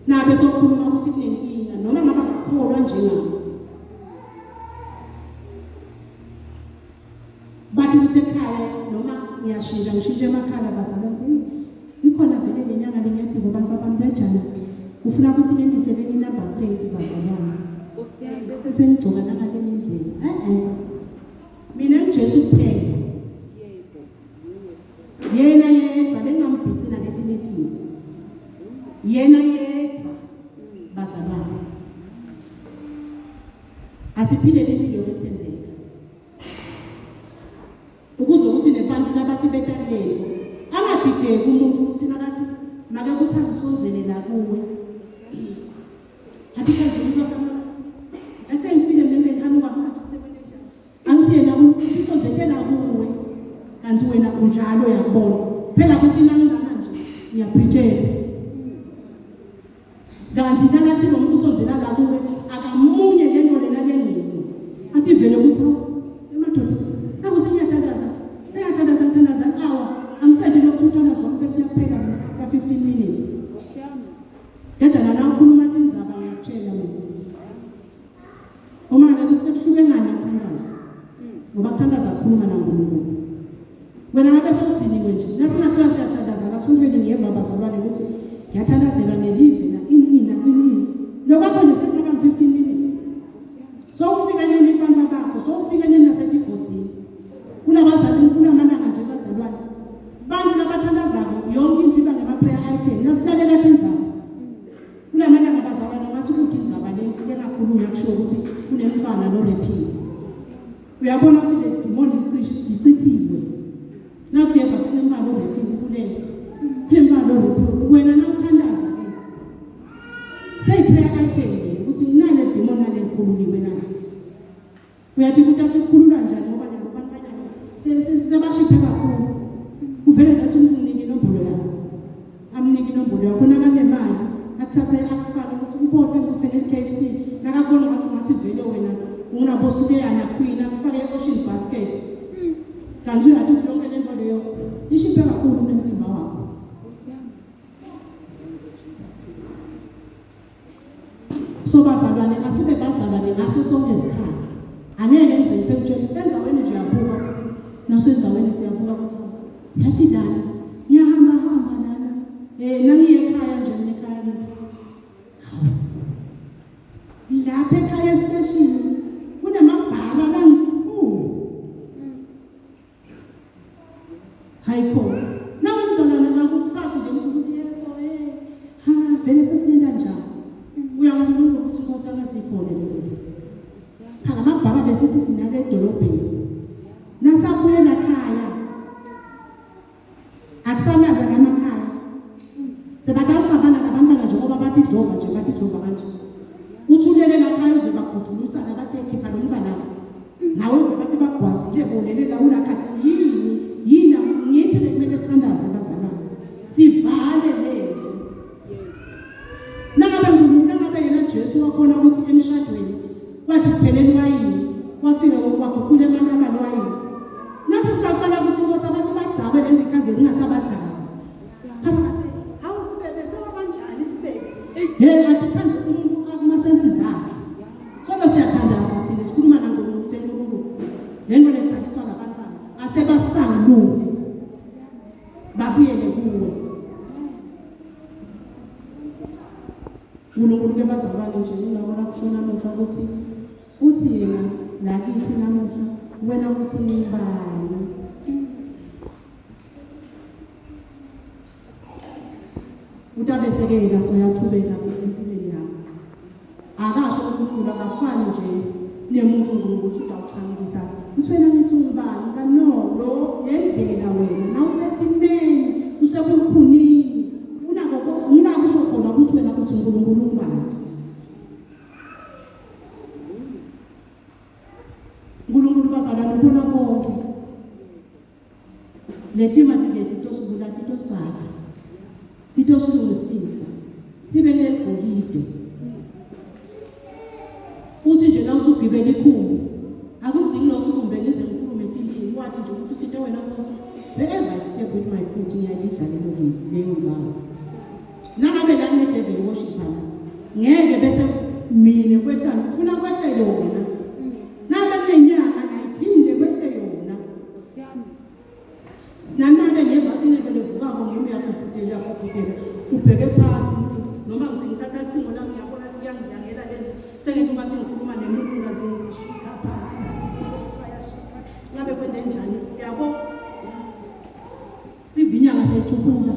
nabe sokhuluma ukuthi kunenkinga noma ngaba bakholwa njengami bathi ukuthi ekhaya noma ngishintshe emakhala bazalwane ikhona vele lenyanga lenyadibo abantu abamdajana ufuna ukuthi nendisele number plate bazalwane bese sengigcoka nakale indlela mina ngiJesu kuphela yena yedwa lengambhicina letinetini yena yedwa bazalwane asiphile impilo yokuthembeka ukuze ukuthi nebantu labathi betalelo angadideki umuntu ukuthi nakathi make kuthi angisonzele la kuwe athi kaze umuntu wasamala athi ngifile mina ngikhanuka ngisasebenza njani angithi yena ukuthi isonzele la kuwe kanti wena unjalo yakubona phela kuthi nangana nje ngiyapretend kanti nakathi lo mfuso nzela la kuwe akamunye lento lena lengini athi vele ukuthi emadoda naku sengiyatandaza awa angisayide lokuthuthana zonke bese uyaphela ka 15 minutes ngejana na ukhuluma tenzaba ngiyakutshela mina uma ngabe sekuhluke ngani ukuthandaza ngoba ukuthandaza ukukhuluma naNkulunkulu wena ngabe sokuthini nje nasingathiwa siyathandaza kaSontweni ngiyeva bazalwane ukuthi ngiyathandazela nelive na ini lokho nje sekungaba 15 minutes so ufika nini abantu bakho so ufika nini naseTibhotini kulabazali kulamananga nje bazalwane bantu labathandazako yonke into iba ngama prayer item nasilalela tenzaba kulamananga bazalwane ngathi ukuthi indzaba lengakhuluma kusho ukuthi kunemfana lo repeat uyabona ukuthi le demon ichithiwe nathi yeva senemfana lo repeat kulento kulemfana lo repeat wena na uthandaza ke say prayer item le ukuthi nale demon nale likhululiwe na uyathi ukuthi ukukhulula njani ngoba abantu banyana sebashiphe kakhulu uvele nje athi umuntu unike inombolo yakho amnike inombolo yakho nakanemali akuthathe akufake ukuthi ubota ukuthengela KFC nakabona ngathi vele wena unabosileya na queen akufake ocean basket kanti uyathi yonke lento leyo ishiphe kakhulu nemtimba wakho so bazalwane asibe bazalwane ngaso sonke isikhathi angeke ngize ngiphe kutshela enzaweni nje yabuka ukuthi nasenzaweni siyabuka ukuthi yathi lana ngiyahamba lana nangiye ekhaya nje ekhaya kithi lapha ekhaya estation kunemabhala la hayikho nawumzalwana akukuthathi nje ukuthi yebo vele sesinenda njani uyangibona ukuthi Nkosi yami sikhona le phela amabhala besithi thina le edolobheni nasabuye lakhaya akusananda namakhaya sebatawucabana nabantwana njengoba bathi dlova kanje uthulele lakhaya uve baguduluthana bathi ekhipha lo mntwana nawe uve bathi bagwazile bolele la ulakhathi yini ngithi lekumele sithandaze bazalwane sivale lezo nangabe yena Jesu wakhona ukuthi emshadweni kwathi kupheleni wayini wafika kwaguqula emanabalo wayini nathi sitaqala ukuthi Nkosi abathi badzabe lendikhanze kungasabadzala abathi hawu sibebe sewabanjani sibebe athi khanze umuntu akumasensi zakhe solo siyathandaza thina sikhuluma naNkulunkulu ukuthi uNkulunkulu lento lenzakiswa labantwana asebasangulume babuyele kuwe uNkulunkulu ke bazalwane nje ngiyabona kushona lokho ukuthi uthi yena lakithi namuhla wena uthi nibani utabeseke yena soyaqhubeka empilweni yakho akasho uNkulunkulu akafani nje nemuntu ukuthi utawuchamisa uthi wena ngithi ubani kano lo lendlela wena nawusetimeni usebulukhunini ngingakusho khona ukuthi wena uthi uNkulunkulu ungubani uNkulunkulu bazalwane ubona konke letima tiketi tosibula titosaka titosilungisisa sibe negolide uthi nje na uthi ugibela ikhumbi akudzingi nokuthi kumbe ngize ngikhulume tilini wathi nje ukuthi uthi wena Nkosi wherever I step with my foot ngiyalidla leyo nzalo nangabe la ne devil worship la ngeke bese mina kwehla ufuna kwehlele wona nabe kunenyanga 19 lekwehle yona nangabe ngevathi nelevuka ngimi yakuputela ubheke phansi noma ngizingithatha icingo lami ngiyabona ukuthi kuyangidlangela lento sengeke bathi ngikhuluma nemuntu ngathi ngishika phansi ngabe kwende njani yabo sivinya ngasechuphula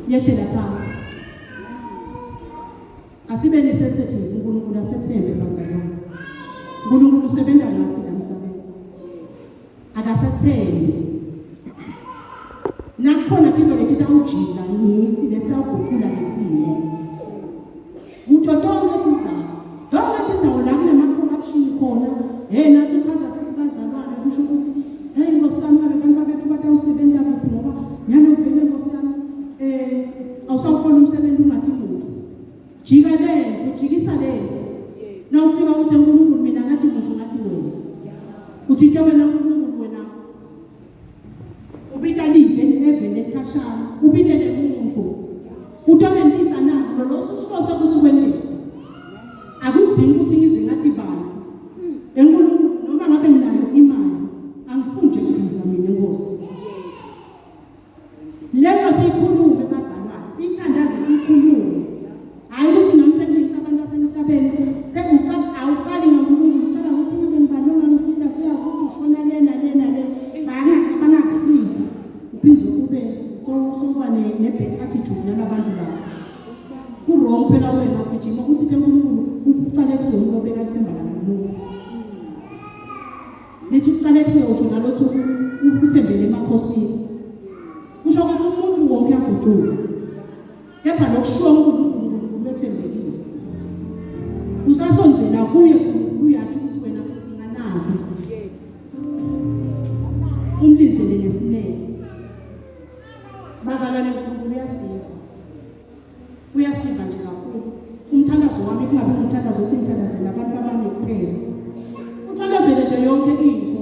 yehlela phansi asibe necessity uNkulunkulu asethembe bazalwane uNkulunkulu usebenza ngathi la emhlabeni akasathembe nakhona tilo letita ujika ngithi lesitawuguqula letimo utotonga tinzawo la kunema-corruption khona nathi ukhanza sesibazalwane kusho ukuthi hey Nkosi yami ngabe bantwana bethu batawusebenza kuphi ngoba nyanovele Nkosi yami awusawuthola umsebenzi ungathi muntu jika lento jikisa lento nawufika uthi uNkulunkulu mina ngathi muntu ngathi wena uthi wena uNkulunkulu wena ubita live evele ekhashana ubite nemuntu utobendisa nalo lo sokuhlose ukuthi kwendele akudzingi ukuthi ngize ngathi bantu eNkulunkulu noma ngabe nginayo imali angifunje ukudiza mina Nkosi lelo sikhulume bazalwane sithandaze sikhulume hayi ukuthi nomsebenzi abantu basemhlabeni awuqali ngoNkulunkulu ucela ukuthi ngibe ngibalo ngisida soyakuthi ushona lena bangakusida uphindze kube sokuba ne-bad attitude nalabantu labo kurong phela wena ugijima ukuthi ke uNkulunkulu ucale kusona ubeka ithemba lamuntu lithi ucale kuseyosho nalothu ukuthembele emakhosini kusho ukuthi umuntu wonke yaguquka kepha lokushiwo uNkulunkulu lethembekile usasonzela kuye uNkulunkulu uyathi ukuthi wena udzinga nani umlinzele ngesineke bazalwane uNkulunkulu uyasiva nje kakhulu umthandazo wami kungabe umthandazo othi ngithandazela abantu abami kuphela uthandazele nje yonke into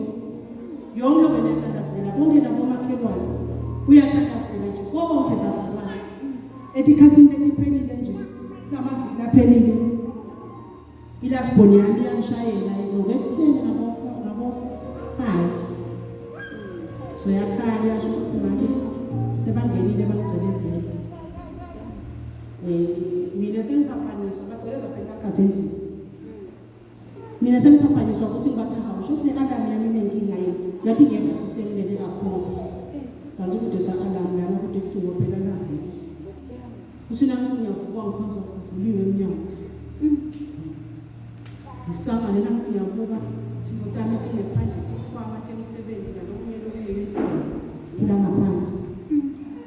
yonke wena uthandazela bonke nabomakhelwane uyathandazela nje konke bazalwane etikhathini letiphelile nje kamaviki laphelile ilasiboni yami yanishayela ngokuseni ngabo 5 so yakhala yasho ukuthi manje sebangenile bangicebezela mina sengiphaphaniswa bacebeza phela khathini mina sengiphaphaniswa ukuthi ngibathi hawu sho sine alarm yami inenkinga yini yathi ngeke sisemlele kakhulu kanti ukuthi sa-alarm lana ukuthi kucingo phela lapho usina ngithi ngiyavuka ngiphansi kuvuliwe emnyango isama lena ngithi ngiyabuka sizotama ethi ngephandle kwama temsebenzi nalokunye lokuyimfundo kula ngaphandle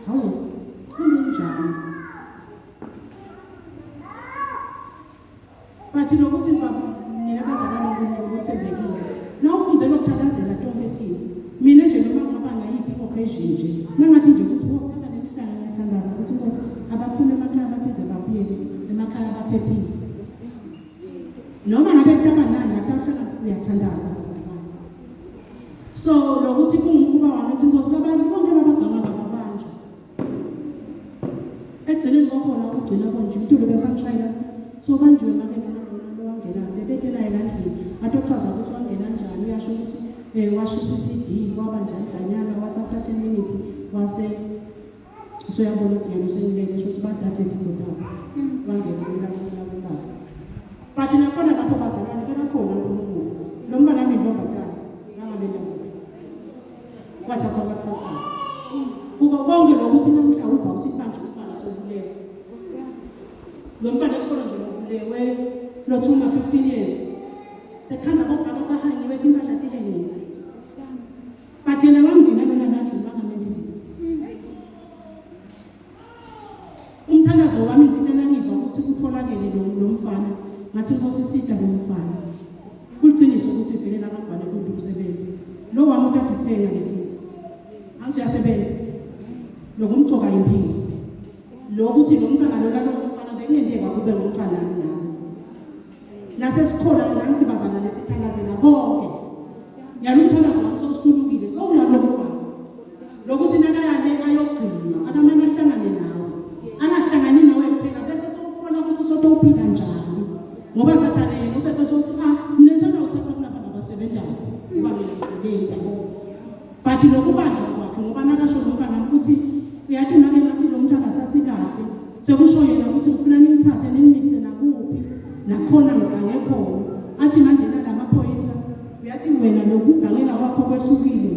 hawu kunjani bathi lokuthi nina bazalana ngokuthembekile na ufunze lokuthandazela tonke izinto mina nje noma ngaba ngayiphi occasion nje nangathi nje ukuthi wona nemhlanga ngiyathandaza ukuthi Nkosi abaphuma emakhaya bapheze babuyele emakhaya baphephile noma ngabe kutabanani atawuhlala uyathandaza bazalwane so lokuthi kungukuba wanathi Nkosi labantu bonke labaganga babanjwa egcineni kwakhona ugcina konje umuntu besangishayela so banjiwe make noma lo wangena bebetela elandini atochaza ukuthi wangena kanjani uyasho ukuthi washisa iCD kwaba njanyana wathi after 10 minutes wase so yabona ukuthi yena usengilele sho ukuthi badade dikho wangena kulabo bathi nakhona lapho bazalwane bekakhona uNkulunkulu lo mfana nami ndovakala ngamabenda ukuthi wathatha kuko konke lokuthi namhla uva ukuthi manje umfana sokulewa lo mfana esikole nje lokulewe lothuma 15 years sekhanza kokubhaka bahanyi bethi impahla thiheni bathi yena wangena lona landlini bangamendeli umthandazo wami ngithi nangiva ukuthi kutholakele lo mfana ngathi Nkosi sida lo mfana kuliqiniso ukuthi vele labantwana kude umsebenzi lo wami utatithenga letinto angiyasebenza lokumgcoka impilo lokuthi lo mfana lo mfana bekungenteka kube ngumfana nami nasesikhola nansi bazana lesithandazela bonke yalo umthandazo wami sosulukile sokulalo mfana lokuthi nakayane ayogcina akamane ahlangane nawe angahlangani nawe kuphela bese sokufuna ukuthi sotophila njani ngoba sathane yena ubese sokuthi mina ngithanda uthatha kunabantu abasebenzayo kuba mina ngisebenza bathi lokubanjwa kwakhe ngoba nakasho umfana ukuthi uyathi make ngathi lo muntu akasasikahle sekusho yena ukuthi ufuna nimthathe nimmixe nakuphi nakhona ngigange khona athi manje lamaphoyisa uyathi wena lokugangela kwakho kwehlukile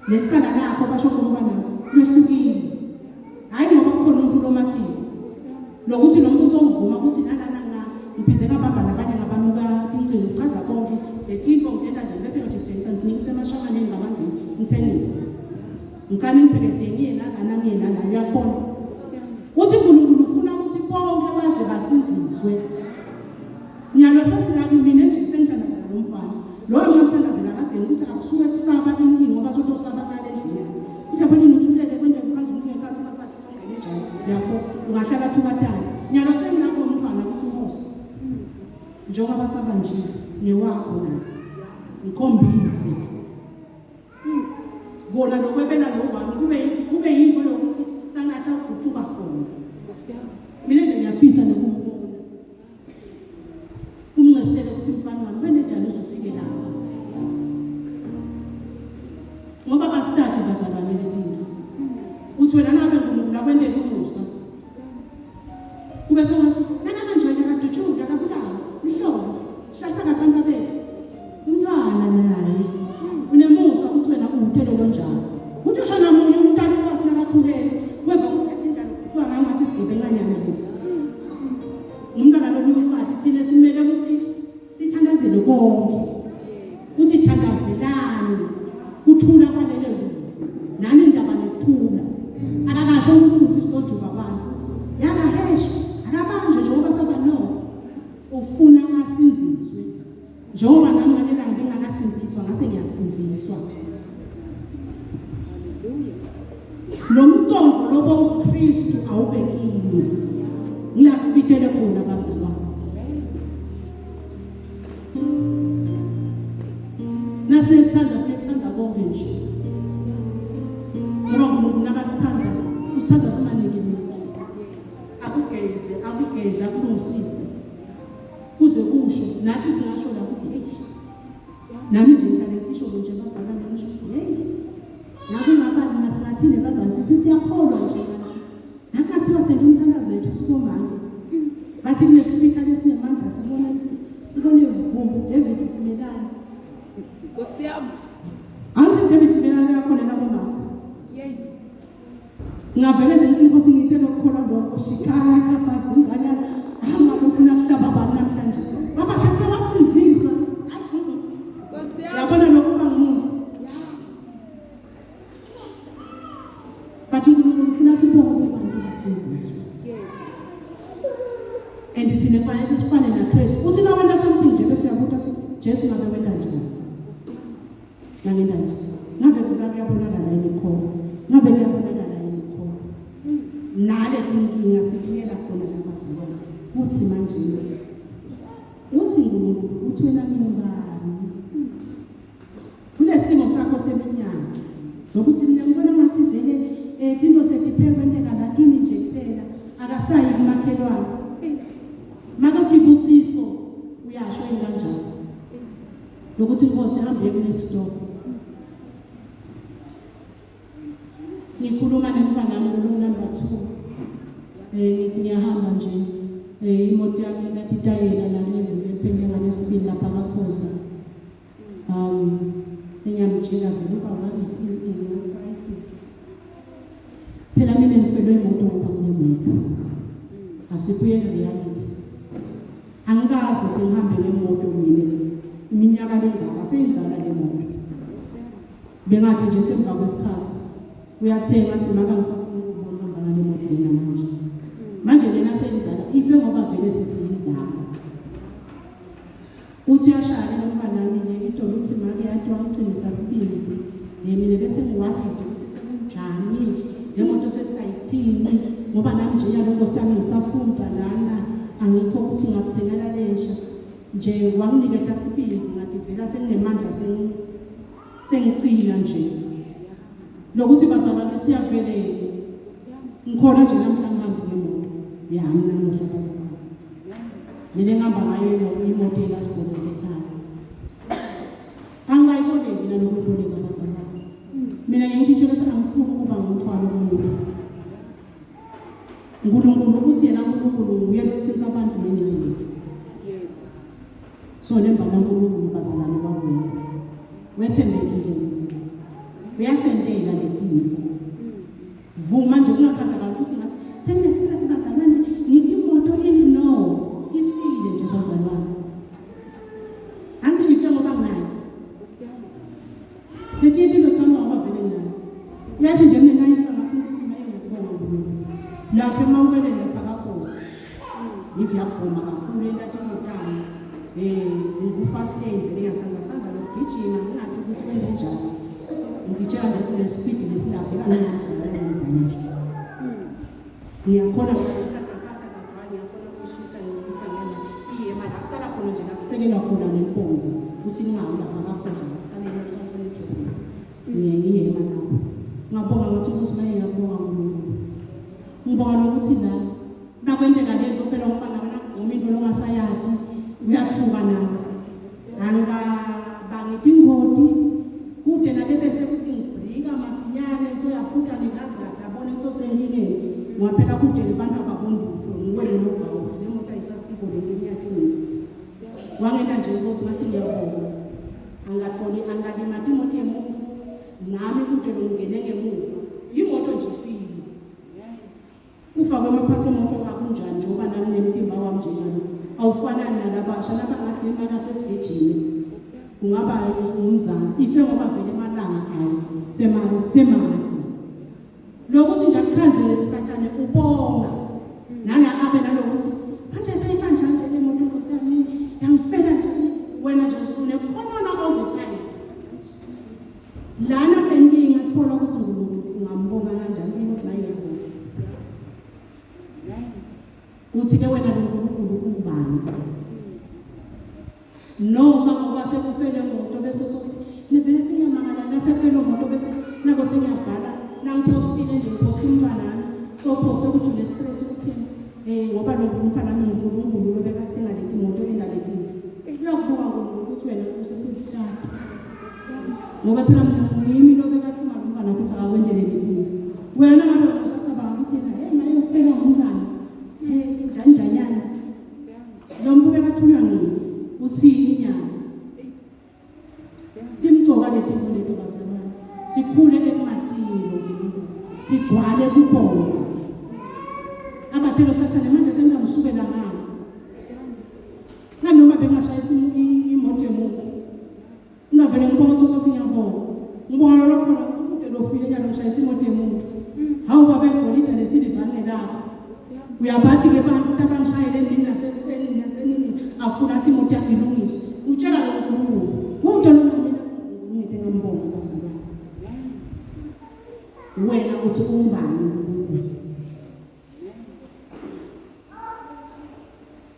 lecala lakho basho kumfana kwehlukile hayi ngoba kukhona umfulo matini lokuthi lo muntu uzovuma ukuthi nana ngiphizeka baba labanye ngabanuka tincingo uchaza konke letinto ngitenda nje bese ngithengisa nginikise emashanganeni ngamanzi ngithengisa ngicane ngibhekete ngiyena lana ngiyena la uyabona uthi uNkulunkulu ufuna ukuthi bonke baze basinziswe nyalo sesila kumina nje sengithandazela lo mfana lo ngiyamthandazela kade ukuthi akusuke kusaba inini ngoba sotosaba kale endlini uthi yabona uthulele kwende ukhanza umuntu ekhathi masathi ungene njalo yakho ungahlala thukatana nyalo sengilapho umntwana ukuthi Nkosi njengoba basaba nje newakho la ngikhombise bona lokwebela lo wami kube yinto yokuthi sangathi ukuguquka khona mina nje ngiyafisa nokumbona umncestele ukuthi mfana wami benejani usufike lapha ngoba bastadi bazalwane letinto uthi wena nabe uNkulunkulu akwendele umusa kube sokuthi nakamanje nje kadutshuka akabulawa ihlobo hlalisa ngaphansi bethu umntwana naye unemusa ukuthi wena uwuthelo lonjalo uthi usho namunye umntana wasinakakhulele weva ukuthi indlela kuthiwa ngathi sigebencanyana lesi umntwana lo umfati thina simele ukuthi sithandazele konke uthi thandazelani kuthula kwalelo nani indaba nekuthula akakasho ukuthi sitojuba abantu ukuthi yaba hesho akabanje njengoba saba no ufuna asinziswe njengoba nami ngalelanga ngingakasinziswa ngase ngiyasinziswa lo mcondvo lobo uKristu awubekile ngiyasibitele khona bazalwane nasithanda konke nje ngoba uNkulunkulu nakasithanda usithanda simanike akugeze akulungisise kuze kusho nathi singasho la ukuthi nami nje ngihlale ngisho nje bazalwane ngisho ukuthi hey ngabe ngabani masingathini bazalwane sithi siyakholwa nje ngathi nakathiwa sengumthandazo wethu sibomanga bathi kunesifika lesinemandla sibone uvumbu David Simelane Nkosi yami. anti David Simelane uyakholela bomama Yey. ngavele nje ngithi inkosi ngiyitela ukukholwa lokho shikaka bazunganyana ngabe ufuna kuhlaba abantu namhlanje baba sesewasinzisa Nkosi yami. yabona nokuba ngumuntu bathi uNkulunkulu ufuna ukuthi bonke abantu basinziswe Yey. and thina fanele sifane naKristu uthi na wena something nje bese uyabuta ukuthi Jesu ngabe wenda njani ngenda nje ngabe kuyabonakala yini khona ngabe kuyabonakala yini khona nale dinkinga sibuyela khona labazalwane uthi manje uthi uNkulunkulu uthi wena ngingubani kulesimo sakho seminyaka nokuthi mina ngibona ngathi vele into setiphekweneka la kimi nje kuphela akasayi kumakhelwane makakudibusiso uyasho kanjani nokuthi inkosi ihambe ku next door ngikhuluma nemfana nami lo number 2 ngithi ngiyahamba nje imoto yami ngathi tayela la level ephende ngalesibili lapha kaPhoza senyamtshela vele uba ngisayisis phela mina ngifelwe imoto ngoba kunemoto asibuye reality angikaze sengihambe ngemoto mina iminyaka lengaba seyinzala lemoto bengathi nje emva kwesikhathi uyathenga athi maka ngisafuna ukubona hamba ngale moto lena manje lena seyinzala ife ngoba vele sisiyinzala uthi uyashaya nomfana nami nje idolo uthi make yathi wangicingisa sibinzi mina bese ngiwaride ukuthi sekunjani le moto sesitayithini ngoba nami nje yaloko sami ngisafundza lana angikho ukuthi ngakuthengela lesha nje wanginikeza sibinzi ngathi vela senginemandla sengicina nje lokuthi bazalwane siyavelele ngikhona nje namhlanje ngihamba ngemoto yami namuhla bazalwane nile ngihamba ngayo imoto elasibone sekhaya angayiboneki mina nokuboleka bazalwane mina ngiyitshela ukuthi angifuni ukuba ngumthwalo kumuntu uNkulunkulu uthi yena uNkulunkulu uyena othetha abantu nencane so lembala uNkulunkulu bazalwane bakwena wethembekile uyasendela letinto vuma nje ungakhathazeki ukuthi ngathi sekunestress bazalwane ngithi imoto ini no ifile nje bazalwane anti ife ngoba nginayo letinto lothanda ngoba vele nginayo uyathi nje mina ifa ngathi inkosi mayengekubonga uNkulunkulu lapha emawukele lapha kaPhoza ngivyaphuma kakhulu entathelotana ngufast lane vele ngathatha lokugijima ngingathi ukuthi kwende njani ngitshela nje sine speed lesilapha la ngiyakho ngiyakona ukukhatha kakhulu ngiyakona ukushita ngisangana iyema la kuqala khona nje la kusekelwa khona nemponzo uthi ningawu lapha kaPhoza tsalele usasho ejoni ngiyema lapho ngabonga ngathi ukuthi maye ngiyabonga uNkulunkulu ngibonga nokuthi la nakwendeka lento phela ngoba ngabona umuntu lo ngasayati uyathuka nawe anga bangithi ingodi kude nale bese kuthi ngibrika masinyane soyaphutha nekazatha abone ukuthi sengike ngaphela kude abantu ababona ukuthi ngiwele novalo ukuthi le moto ayisasiko le nyathi mina wangena nje inkosi ngathi ngiyabonga angatholi angalimati imoto yemuva nami kude lo ngene ngemuva imoto nje ifile ufa kwemaphathe emoto akunjani njengoba nami nemtimba wami njengalo awufanani nalabasha nabangathi imaka sesigijini kungaba umzansi ife ngoba vele emalanga ayo semazi lokuthi nje akukhanze sathane ubonga nala abe nalokuthi manje seyifa njani le moto Nkosi yami yangifela nje wena nje unekhona all the time lana lenkinga thola ukuthi ungambonga kanjani Nkosi mayiyabona uthi ke wena loNkulunkulu ubani noma ngoba sekufele umuntu bese sokuthi nevele siyamangala nasefele umuntu bese nako sengiyabhala nangipostile nje ngiposta umntwana nami so posta ukuthi une stress ukuthi ngoba lo umntwana nami uNkulunkulu lobekathenga leti moto endalethi uyakubuka ukuthi wena usesihlala ngoba phela mina ngiyimi lo bekathuma umntwana ukuthi akakwendele lelive wena ngabe wena usacabanga ukuthi yena maye ukufeka ngumntwana njani lo mfu bekathunywa ngini uthini inyama timgcoka letimfu leto bazalwane sikhule ekungatini sigcwale kubonga abathelo sathane manje sengamsukela ngani nganoma bengashayisa imoto yomuntu ungavele ngibona ukuthi ngiyabonga ngibona lokho khona ukuthi lofile njalo ngishayisa imoto yomuntu hawu babe golida lesilivane lapho uyabathi ke bantu ukuthi abangishayele emini nasekuseni nasenini afuna athi imoto yakhe ilungiswe utshela lo nkulunkulu kodwa lo mina athi ngingete ngambonga bazalwane wena uthi umbani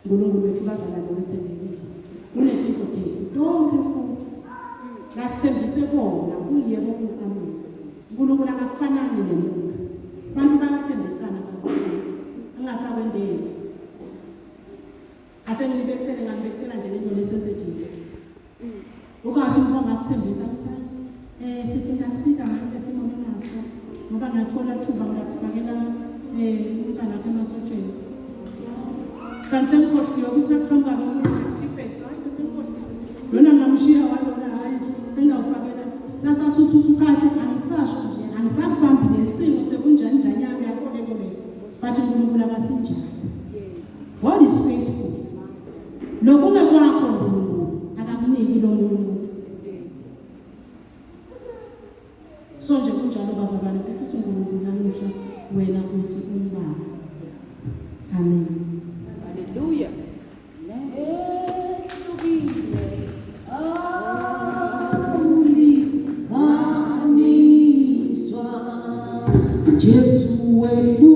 uNkulunkulu wethu bazalwane wethembekile unetifo tethu tonke futhi lasithembise bona kuyebo kuAmen uNkulunkulu akafanani nemuntu abantu bayathembisana bazalwane angasakwendeli asengilibekisele ngambekisela nje into lesensejile ukathi umuntu ngakuthembisa ukuthi sisingakusika ngale simone naso ngoba ngathola thuba ngakufakela umntwana wakhe emasotsheni kanti sengikhohliwe ukuthi nakuthamba lo T-Pex hayi bese ngikhohliwe lona ngamshiya walona hayi sengawufakela nasathuthu ukhathi angisasho nje angisakubambi nelicingo sekunjani njani yami yakho lento leyo bathi uNkulunkulu akasinjalo God is faithful lokunge kwakho uNkulunkulu akakuniki lo muntu so nje kunjalo bazalwane ukuthi uNkulunkulu namuhla wena uthi umbaba amen Hallelujah. Jesu wefu